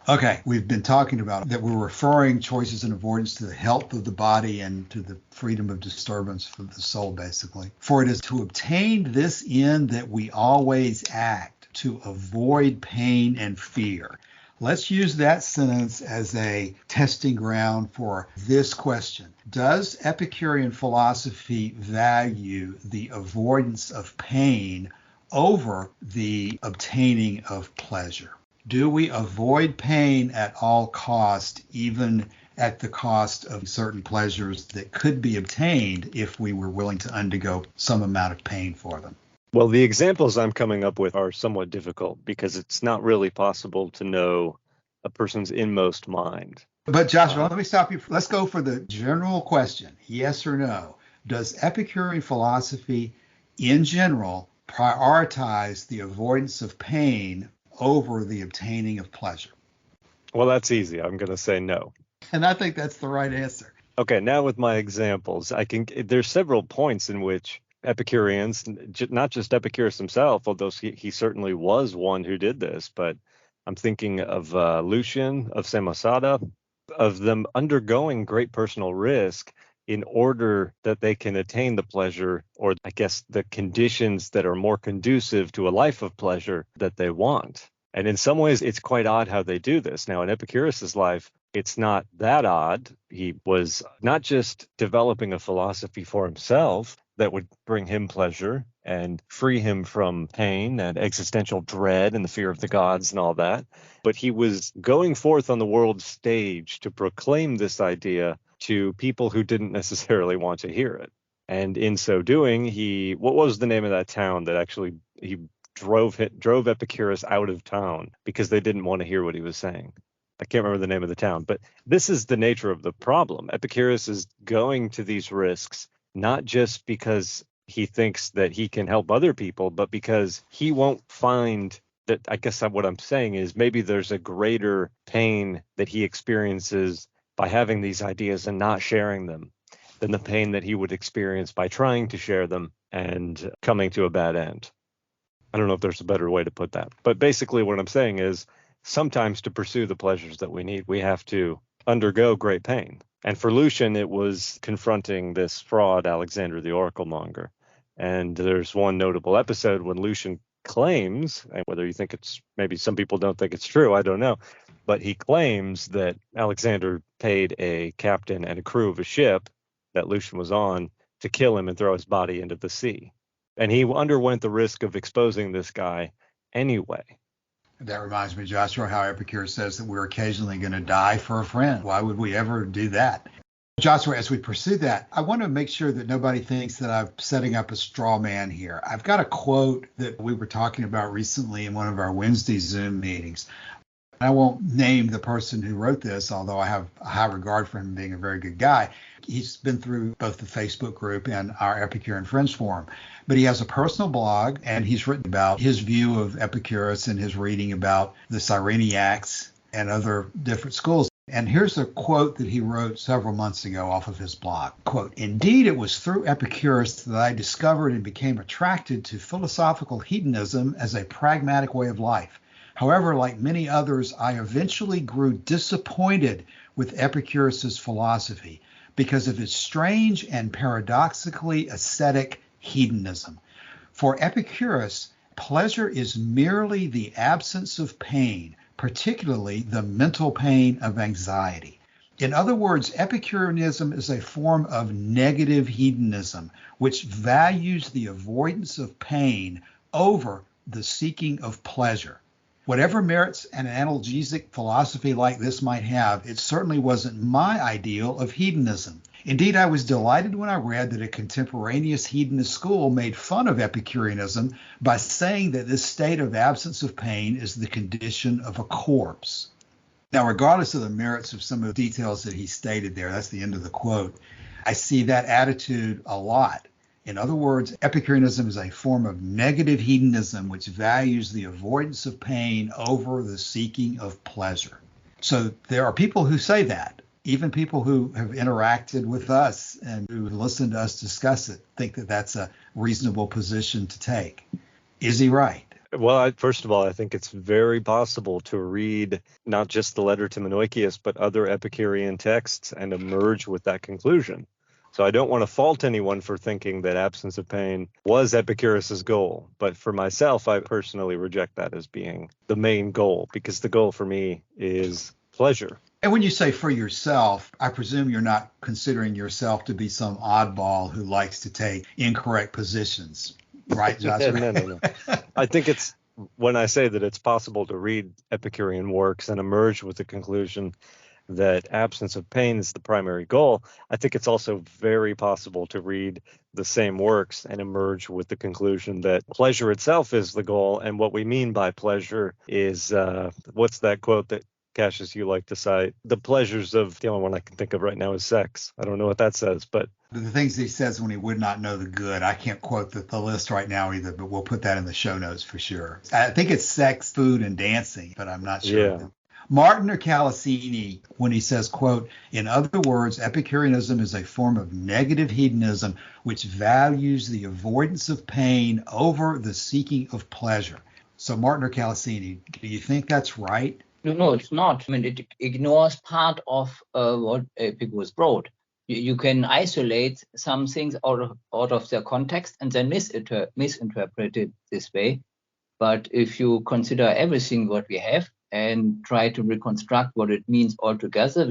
Okay, we've been talking about that we're referring choices and avoidance to the health of the body and to the freedom of disturbance for the soul, basically. For it is to obtain this end that we always act, to avoid pain and fear. Let's use that sentence as a testing ground for this question. Does Epicurean philosophy value the avoidance of pain over the obtaining of pleasure? Do we avoid pain at all cost, even at the cost of certain pleasures that could be obtained if we were willing to undergo some amount of pain for them? Well, the examples I'm coming up with are somewhat difficult because it's not really possible to know a person's inmost mind. But Joshua, let me stop you. Let's go for the general question, yes or no. Does Epicurean philosophy in general prioritize the avoidance of pain over the obtaining of pleasure? Well, that's easy. I'm going to say no. And I think that's the right answer. Okay, now with my examples, there's several points in which Epicureans, not just Epicurus himself, although he certainly was one who did this, but I'm thinking of Lucian, of Samosata, of them undergoing great personal risk in order that they can attain the pleasure, or I guess the conditions that are more conducive to a life of pleasure that they want. And in some ways, it's quite odd how they do this. Now, in Epicurus's life, it's not that odd. He was not just developing a philosophy for himself that would bring him pleasure and free him from pain and existential dread and the fear of the gods and all that, but he was going forth on the world stage to proclaim this idea to people who didn't necessarily want to hear it. And in so doing, what was the name of that town that actually he drove Epicurus out of town because they didn't want to hear what he was saying? I can't remember the name of the town, but this is the nature of the problem. Epicurus is going to these risks not just because he thinks that he can help other people, but because he won't find that. I guess what I'm saying is maybe there's a greater pain that he experiences by having these ideas and not sharing them than the pain that he would experience by trying to share them and coming to a bad end. I don't know if there's a better way to put that, but basically what I'm saying is sometimes to pursue the pleasures that we need, we have to undergo great pain. And for Lucian, it was confronting this fraud, Alexander the Oracle Monger. And there's one notable episode when Lucian claims, and whether you think it's, maybe some people don't think it's true, I don't know, but he claims that Alexander paid a captain and a crew of a ship that Lucian was on to kill him and throw his body into the sea. And he underwent the risk of exposing this guy anyway. That reminds me, Joshua, how Epicurus says that we're occasionally going to die for a friend. Why would we ever do that? Joshua, as we pursue that, I want to make sure that nobody thinks that I'm setting up a straw man here. I've got a quote that we were talking about recently in one of our Wednesday Zoom meetings. I won't name the person who wrote this, although I have a high regard for him being a very good guy. He's been through both the Facebook group and our Epicurean Friends Forum. But he has a personal blog, and he's written about his view of Epicurus and his reading about the Cyrenaics and other different schools. And here's a quote that he wrote several months ago off of his blog. Quote, "Indeed, it was through Epicurus that I discovered and became attracted to philosophical hedonism as a pragmatic way of life. However, like many others, I eventually grew disappointed with Epicurus's philosophy because of its strange and paradoxically ascetic hedonism. For Epicurus, pleasure is merely the absence of pain, particularly the mental pain of anxiety. In other words, Epicureanism is a form of negative hedonism, which values the avoidance of pain over the seeking of pleasure. Whatever merits an analgesic philosophy like this might have, it certainly wasn't my ideal of hedonism. Indeed, I was delighted when I read that a contemporaneous hedonist school made fun of Epicureanism by saying that this state of absence of pain is the condition of a corpse." Now, regardless of the merits of some of the details that he stated there, that's the end of the quote, I see that attitude a lot. In other words, Epicureanism is a form of negative hedonism which values the avoidance of pain over the seeking of pleasure. So there are people who say that. Even people who have interacted with us and who listen to us discuss it think that that's a reasonable position to take. Is he right? Well, first of all, I think it's very possible to read not just the letter to Menoeceus, but other Epicurean texts and emerge with that conclusion. So I don't want to fault anyone for thinking that absence of pain was Epicurus's goal. But for myself, I personally reject that as being the main goal, because the goal for me is pleasure. And when you say for yourself, I presume you're not considering yourself to be some oddball who likes to take incorrect positions, right, Joshua? No. I think it's when I say that it's possible to read Epicurean works and emerge with the conclusion that absence of pain is the primary goal, I think it's also very possible to read the same works and emerge with the conclusion that pleasure itself is the goal. And what we mean by pleasure is, what's that quote that Cassius, you like to cite the pleasures of, the only one I can think of right now is sex. I don't know what that says, but The things he says when he would not know the good. I can't quote the list right now either, but we'll put that in the show notes for sure. I think it's sex, food, and dancing, but I'm not sure. yeah. Martin or Calasini, when he says, quote, in other words, Epicureanism is a form of negative hedonism which values the avoidance of pain over the seeking of pleasure. So Martin or Calasini, do you think that's right? No, it's not. I mean, it ignores part of what Epicurus wrote. You can isolate some things out of their context and then misinterpret it this way. But if you consider everything what we have and try to reconstruct what it means altogether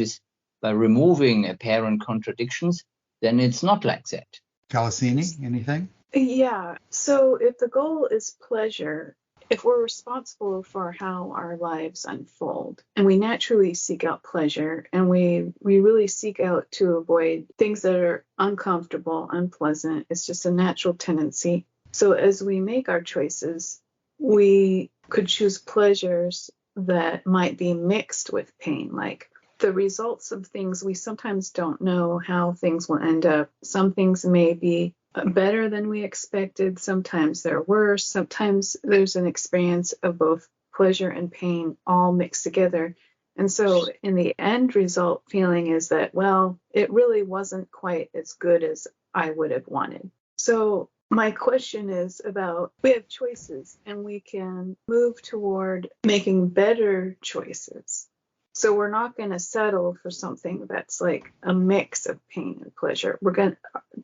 by removing apparent contradictions, then it's not like that. Calasini, anything? Yeah. So if the goal is pleasure, if we're responsible for how our lives unfold, and we naturally seek out pleasure, and we really seek out to avoid things that are uncomfortable, unpleasant, it's just a natural tendency. So as we make our choices, we could choose pleasures that might be mixed with pain, like the results of things. We sometimes don't know how things will end up. Some things may be better than we expected. Sometimes they're worse. Sometimes there's an experience of both pleasure and pain all mixed together. And so in the end result feeling is that, well, it really wasn't quite as good as I would have wanted. So my question is about, we have choices and we can move toward making better choices. So we're not going to settle for something that's like a mix of pain and pleasure.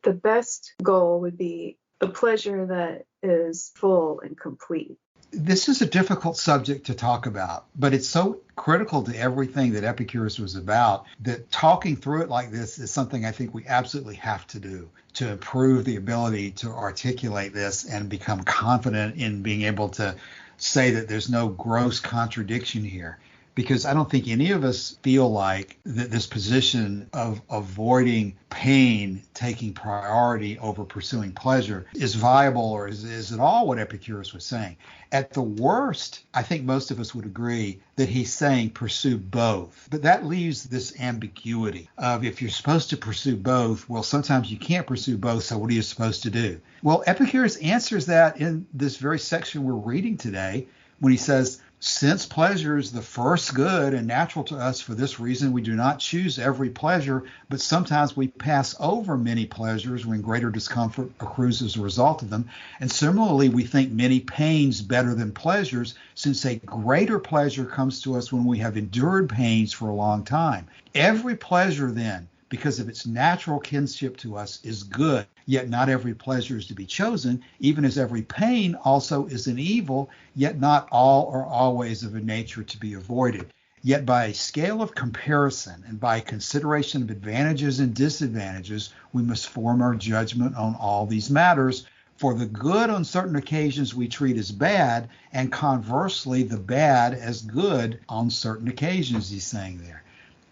The best goal would be a pleasure that is full and complete. This is a difficult subject to talk about, but it's so critical to everything that Epicurus was about that talking through it like this is something I think we absolutely have to do to improve the ability to articulate this and become confident in being able to say that there's no gross contradiction here. Because I don't think any of us feel like that this position of avoiding pain taking priority over pursuing pleasure is viable or is at all what Epicurus was saying. At the worst, I think most of us would agree that he's saying pursue both. But that leaves this ambiguity of if you're supposed to pursue both, well, sometimes you can't pursue both, so what are you supposed to do? Well, Epicurus answers that in this very section we're reading today when he says, since pleasure is the first good and natural to us, for this reason we do not choose every pleasure, but sometimes we pass over many pleasures when greater discomfort accrues as a result of them. And similarly, we think many pains better than pleasures, since a greater pleasure comes to us when we have endured pains for a long time. Every pleasure then, because of its natural kinship to us, is good. Yet not every pleasure is to be chosen, even as every pain also is an evil, yet not all are always of a nature to be avoided. Yet by a scale of comparison and by consideration of advantages and disadvantages, we must form our judgment on all these matters. For the good on certain occasions we treat as bad, and conversely the bad as good on certain occasions, he's saying there.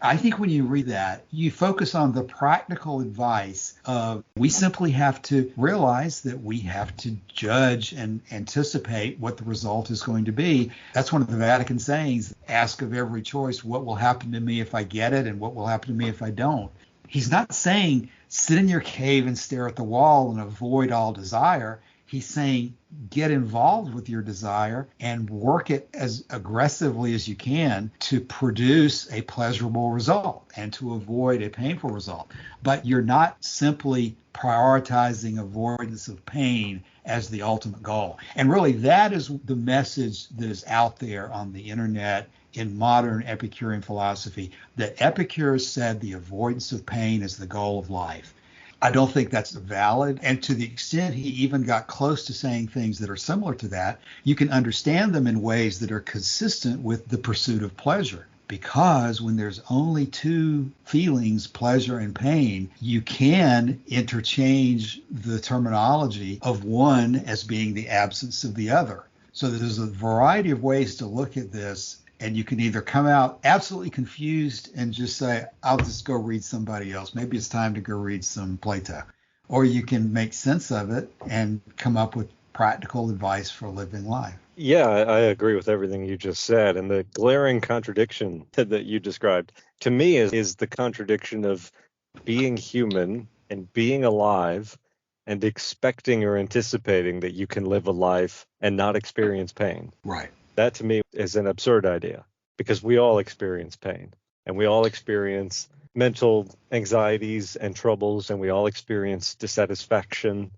I think when you read that, you focus on the practical advice of we simply have to realize that we have to judge and anticipate what the result is going to be. That's one of the Vatican sayings, ask of every choice, what will happen to me if I get it and what will happen to me if I don't. He's not saying sit in your cave and stare at the wall and avoid all desire. He's saying get involved with your desire and work it as aggressively as you can to produce a pleasurable result and to avoid a painful result. But you're not simply prioritizing avoidance of pain as the ultimate goal. And really, that is the message that is out there on the internet in modern Epicurean philosophy, that Epicurus said the avoidance of pain is the goal of life. I don't think that's valid. And to the extent he even got close to saying things that are similar to that, you can understand them in ways that are consistent with the pursuit of pleasure. Because when there's only two feelings, pleasure and pain, you can interchange the terminology of one as being the absence of the other. So there's a variety of ways to look at this. And you can either come out absolutely confused and just say, I'll just go read somebody else. Maybe it's time to go read some Plato. Or you can make sense of it and come up with practical advice for living life. Yeah, I agree with everything you just said. And the glaring contradiction that you described to me is the contradiction of being human and being alive and expecting or anticipating that you can live a life and not experience pain. Right. That to me is an absurd idea because we all experience pain and we all experience mental anxieties and troubles and we all experience dissatisfaction.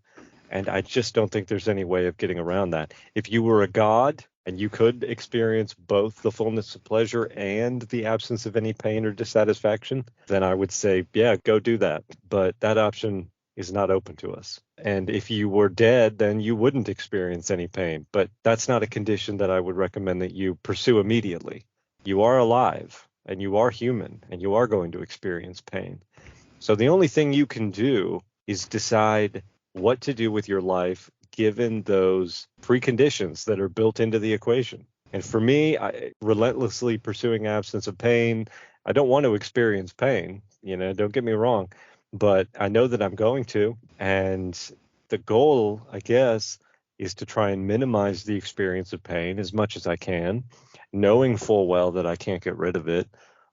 And I just don't think there's any way of getting around that. If you were a god and you could experience both the fullness of pleasure and the absence of any pain or dissatisfaction, then I would say, yeah, go do that. But that option is not open to us. And if you were dead, then you wouldn't experience any pain. But that's not a condition that I would recommend that you pursue immediately. You are alive and you are human and you are going to experience pain. So the only thing you can do is decide what to do with your life given those preconditions that are built into the equation. And for me, relentlessly pursuing absence of pain, I don't want to experience pain, don't get me wrong, but I know that I'm going to. And the goal, I guess, is to try and minimize the experience of pain as much as I can, knowing full well that I can't get rid of it,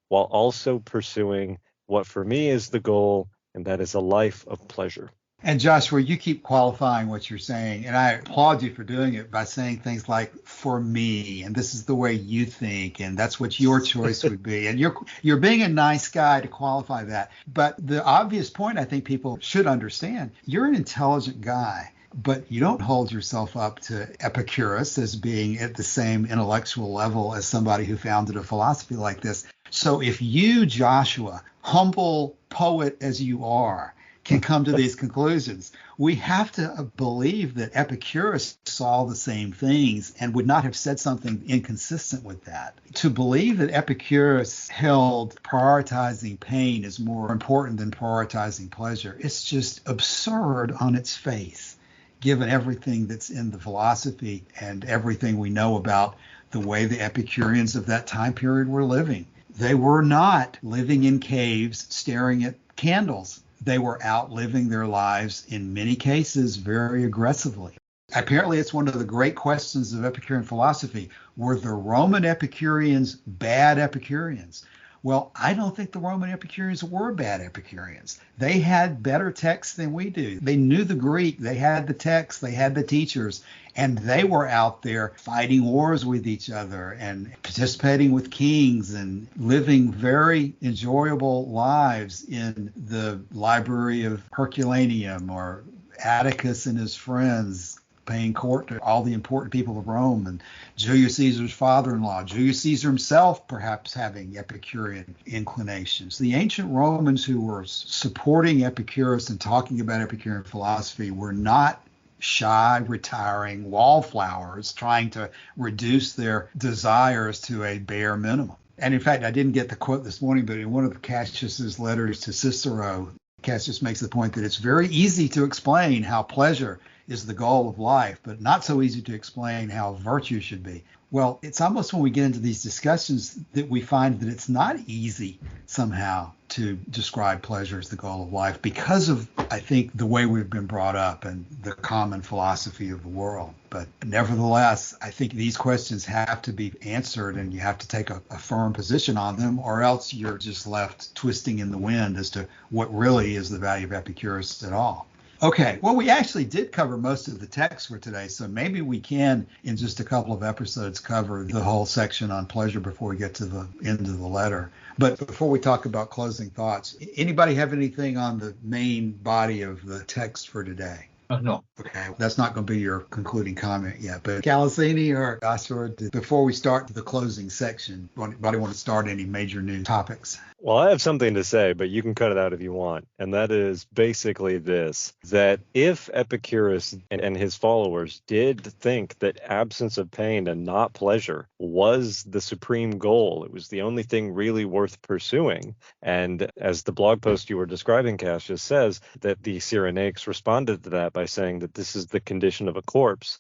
while also pursuing what for me is the goal, and that is a life of pleasure. And Joshua, you keep qualifying what you're saying, and I applaud you for doing it by saying things like "for me," and "this is the way you think," and "that's what your choice would be." And you're being a nice guy to qualify that. But the obvious point I think people should understand: you're an intelligent guy, but you don't hold yourself up to Epicurus as being at the same intellectual level as somebody who founded a philosophy like this. So if you, Joshua, humble poet as you are, can come to these conclusions, we have to believe that Epicurus saw the same things and would not have said something inconsistent with that. To believe that Epicurus held prioritizing pain is more important than prioritizing pleasure, it's just absurd on its face, given everything that's in the philosophy and everything we know about the way the Epicureans of that time period were living. They were not living in caves staring at candles. They were out living their lives, in many cases, very aggressively. Apparently, it's one of the great questions of Epicurean philosophy. Were the Roman Epicureans bad Epicureans? Well, I don't think the Roman Epicureans were bad Epicureans. They had better texts than we do. They knew the Greek. They had the texts. They had the teachers. And they were out there fighting wars with each other and participating with kings and living very enjoyable lives in the library of Herculaneum or Atticus and his friends, paying court to all the important people of Rome, and Julius Caesar's father-in-law, Julius Caesar himself perhaps having Epicurean inclinations. The ancient Romans who were supporting Epicurus and talking about Epicurean philosophy were not shy, retiring wallflowers trying to reduce their desires to a bare minimum. And in fact, I didn't get the quote this morning, but in one of Cassius's letters to Cicero, Cassius makes the point that it's very easy to explain how pleasure is the goal of life, but not so easy to explain how virtue should be. Well, it's almost when we get into these discussions that we find that it's not easy somehow to describe pleasure as the goal of life because of, I think, the way we've been brought up and the common philosophy of the world. But nevertheless, I think these questions have to be answered and you have to take a firm position on them, or else you're just left twisting in the wind as to what really is the value of Epicurus at all. Okay, well, we actually did cover most of the text for today, so maybe we can, in just a couple of episodes, cover the whole section on pleasure before we get to the end of the letter. But before we talk about closing thoughts, anybody have anything on the main body of the text for today? No. Okay, that's not going to be your concluding comment yet. But Calasini or Joshua, before we start the closing section, anybody want to start any major new topics? Well, I have something to say, but you can cut it out if you want. And that is basically this, that if Epicurus and his followers did think that absence of pain and not pleasure was the supreme goal, it was the only thing really worth pursuing. And as the blog post you were describing, Cassius, says that the Cyrenaics responded to that by saying that this is the condition of a corpse.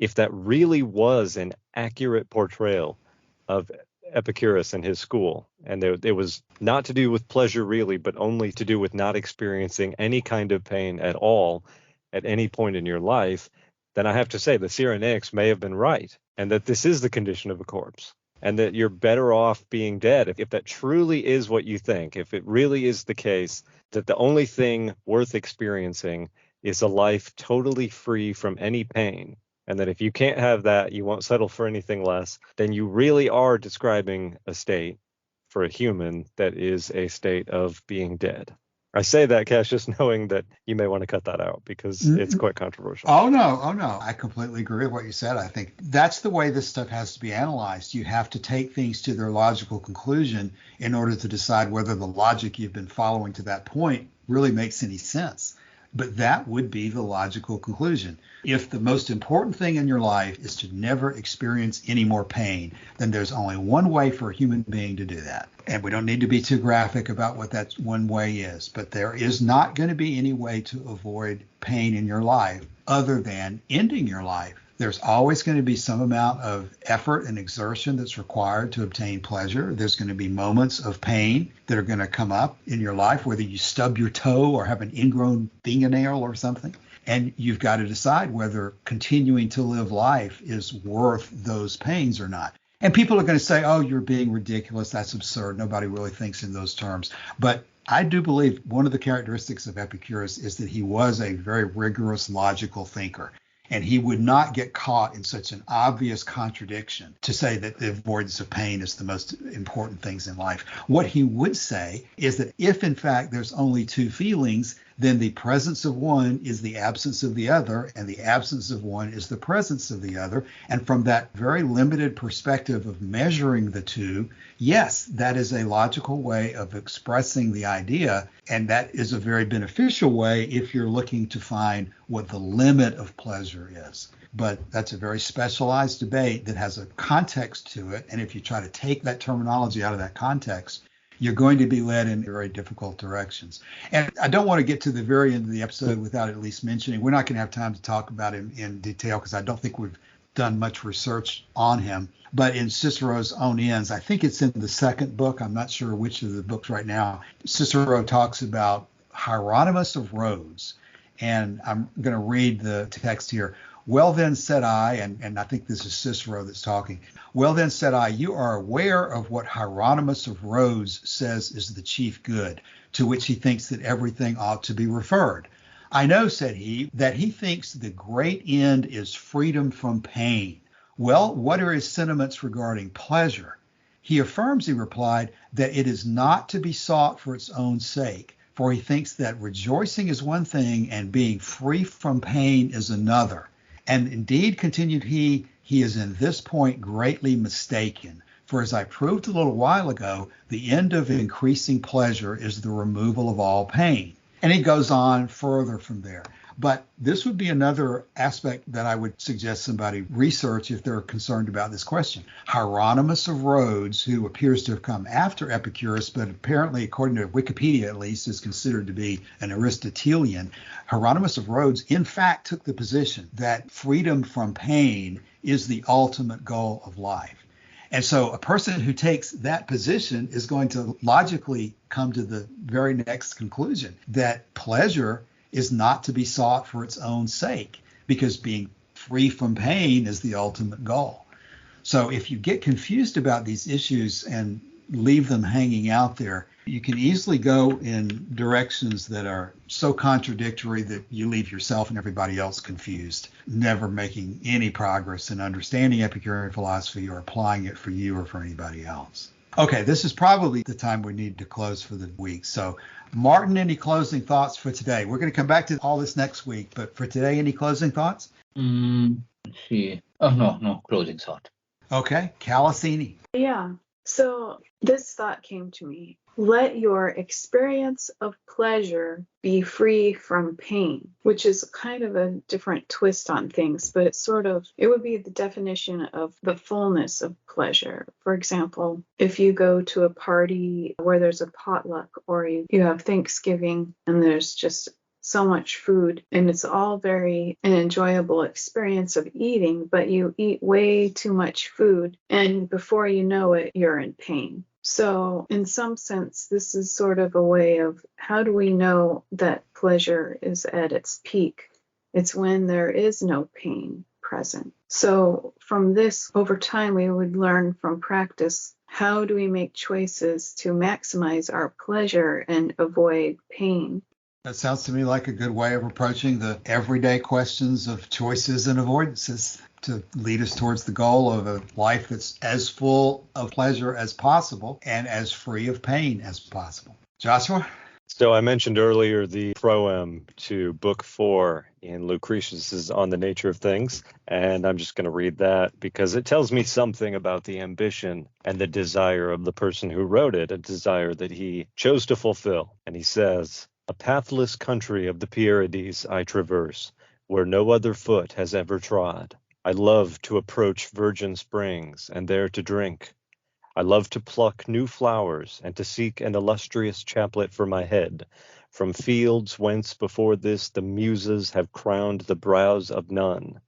If that really was an accurate portrayal of Epicurus and his school, and it was not to do with pleasure really, but only to do with not experiencing any kind of pain at all at any point in your life, then I have to say the Cyrenaics may have been right, and that this is the condition of a corpse, and that you're better off being dead. If that truly is what you think, if it really is the case that the only thing worth experiencing is a life totally free from any pain, and that if you can't have that, you won't settle for anything less, then you really are describing a state for a human that is a state of being dead. I say that, Cassius, knowing that you may want to cut that out because it's quite controversial. Oh, no. I completely agree with what you said. I think that's the way this stuff has to be analyzed. You have to take things to their logical conclusion in order to decide whether the logic you've been following to that point really makes any sense. But that would be the logical conclusion. If the most important thing in your life is to never experience any more pain, then there's only one way for a human being to do that. And we don't need to be too graphic about what that one way is, but there is not going to be any way to avoid pain in your life other than ending your life. There's always going to be some amount of effort and exertion that's required to obtain pleasure. There's going to be moments of pain that are going to come up in your life, whether you stub your toe or have an ingrown fingernail or something. And you've got to decide whether continuing to live life is worth those pains or not. And people are going to say, oh, you're being ridiculous. That's absurd. Nobody really thinks in those terms. But I do believe one of the characteristics of Epicurus is that he was a very rigorous, logical thinker. And he would not get caught in such an obvious contradiction to say that the avoidance of pain is the most important things in life. What he would say is that if, in fact, there's only two feelings, then the presence of one is the absence of the other, and the absence of one is the presence of the other. And from that very limited perspective of measuring the two, yes, that is a logical way of expressing the idea, and that is a very beneficial way if you're looking to find what the limit of pleasure is. But that's a very specialized debate that has a context to it, and if you try to take that terminology out of that context, you're going to be led in very difficult directions. And I don't want to get to the very end of the episode without at least mentioning, we're not going to have time to talk about him in detail because I don't think we've done much research on him. But in Cicero's Own Ends, I think it's in the second book, I'm not sure which of the books right now, Cicero talks about Hieronymus of Rhodes. And I'm going to read the text here. Well then said I, and I think this is Cicero that's talking, well then said I, you are aware of what Hieronymus of Rhodes says is the chief good, to which he thinks that everything ought to be referred. I know, said he, that he thinks the great end is freedom from pain. Well, what are his sentiments regarding pleasure? He affirms, he replied, that it is not to be sought for its own sake, for he thinks that rejoicing is one thing and being free from pain is another. And indeed, continued he is in this point greatly mistaken. For as I proved a little while ago, the end of increasing pleasure is the removal of all pain. And he goes on further from there. But this would be another aspect that I would suggest somebody research if they're concerned about this question. Hieronymus of Rhodes, who appears to have come after Epicurus, but apparently, according to Wikipedia at least, is considered to be an Aristotelian. Hieronymus of Rhodes, in fact, took the position that freedom from pain is the ultimate goal of life. And so a person who takes that position is going to logically come to the very next conclusion that pleasure is not to be sought for its own sake, because being free from pain is the ultimate goal. So if you get confused about these issues and leave them hanging out there, you can easily go in directions that are so contradictory that you leave yourself and everybody else confused, never making any progress in understanding Epicurean philosophy or applying it for you or for anybody else. Okay, this is probably the time we need to close for the week. So, Martin, any closing thoughts for today? We're going to come back to all this next week, but for today, any closing thoughts? Let's see. Oh, no closing thought. Okay, Calasini. Yeah. So this thought came to me. Let your experience of pleasure be free from pain, which is kind of a different twist on things, but it would be the definition of the fullness of pleasure. For example, if you go to a party where there's a potluck, or you have Thanksgiving and there's just so much food and it's all an enjoyable experience of eating, but you eat way too much food and before you know it, you're in pain. So in some sense, this is sort of a way of how do we know that pleasure is at its peak It's when there is no pain present. So from this, over time, we would learn from practice, how do we make choices to maximize our pleasure and avoid pain? That sounds to me like a good way of approaching the everyday questions of choices and avoidances to lead us towards the goal of a life that's as full of pleasure as possible and as free of pain as possible. Joshua? So I mentioned earlier the proem to Book 4 in Lucretius's On the Nature of Things, and I'm just going to read that because it tells me something about the ambition and the desire of the person who wrote it, a desire that he chose to fulfill. And he says, "A pathless country of the Pierides I traverse, where no other foot has ever trod. I love to approach virgin springs and there to drink. I love to pluck new flowers and to seek an illustrious chaplet for my head, from fields whence before this the muses have crowned the brows of none.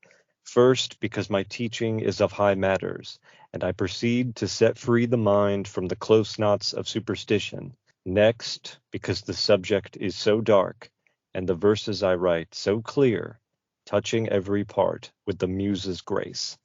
First, because my teaching is of high matters, and I proceed to set free the mind from the close knots of superstition. Next, because the subject is so dark, and the verses I write so clear, touching every part with the muse's grace."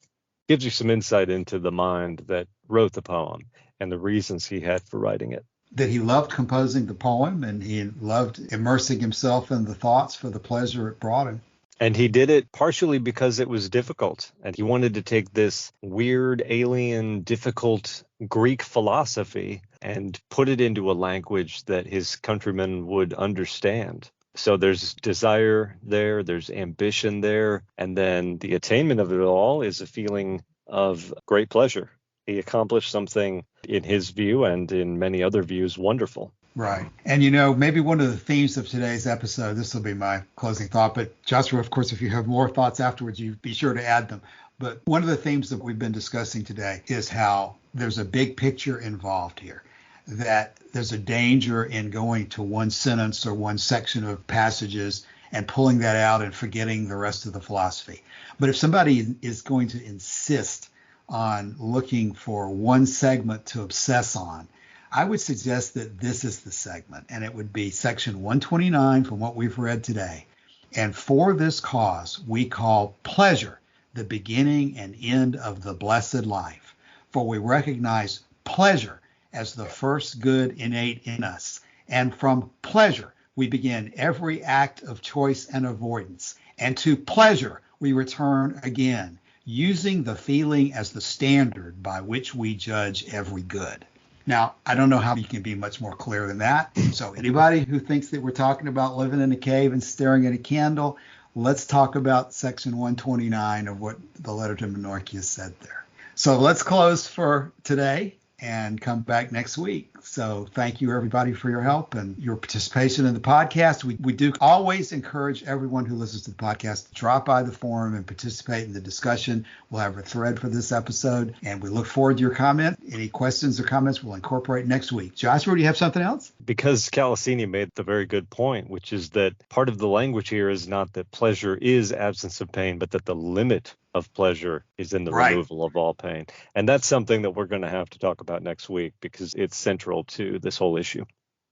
Gives you some insight into the mind that wrote the poem and the reasons he had for writing it. That he loved composing the poem and he loved immersing himself in the thoughts for the pleasure it brought him. And he did it partially because it was difficult. And he wanted to take this weird, alien, difficult Greek philosophy and put it into a language that his countrymen would understand. So there's desire there, there's ambition there, and then the attainment of it all is a feeling of great pleasure. He accomplished something, in his view and in many other views, wonderful. Right. And, maybe one of the themes of today's episode, this will be my closing thought, but Joshua, of course, if you have more thoughts afterwards, you be sure to add them. But one of the themes that we've been discussing today is how there's a big picture involved here, that there's a danger in going to one sentence or one section of passages and pulling that out and forgetting the rest of the philosophy. But if somebody is going to insist on looking for one segment to obsess on, I would suggest that this is the segment, and it would be section 129 from what we've read today. And for this cause, we call pleasure the beginning and end of the blessed life, for we recognize pleasure as the first good innate in us. And from pleasure, we begin every act of choice and avoidance. And to pleasure, we return again, using the feeling as the standard by which we judge every good. Now, I don't know how you can be much more clear than that. So anybody who thinks that we're talking about living in a cave and staring at a candle, let's talk about section 129 of what the letter to Menoeceus said there. So let's close for today and come back next week. So thank you, everybody, for your help and your participation in the podcast. We do always encourage everyone who listens to the podcast to drop by the forum and participate in the discussion. We'll have a thread for this episode, and we look forward to your comment. Any questions or comments we'll incorporate next week. Joshua, do you have something else? Because Calasini made the very good point, which is that part of the language here is not that pleasure is absence of pain, but that the limit of pleasure is in the removal of all pain. And that's something that we're going to have to talk about next week because it's central to this whole issue.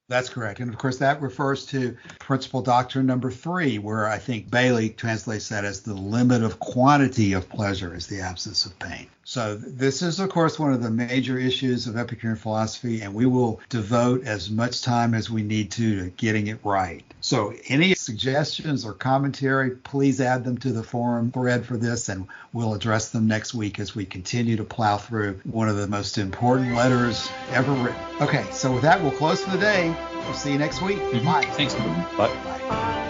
That's correct. And of course, that refers to principle doctrine number 3, where I think Bailey translates that as the limit of quantity of pleasure is the absence of pain. So this is, of course, one of the major issues of Epicurean philosophy, and we will devote as much time as we need to getting it right. So any suggestions or commentary, please add them to the forum thread for this, and we'll address them next week as we continue to plow through one of the most important letters ever written. Okay, so with that, we'll close for the day. We'll see you next week. Bye. Thanks. Bye. Bye.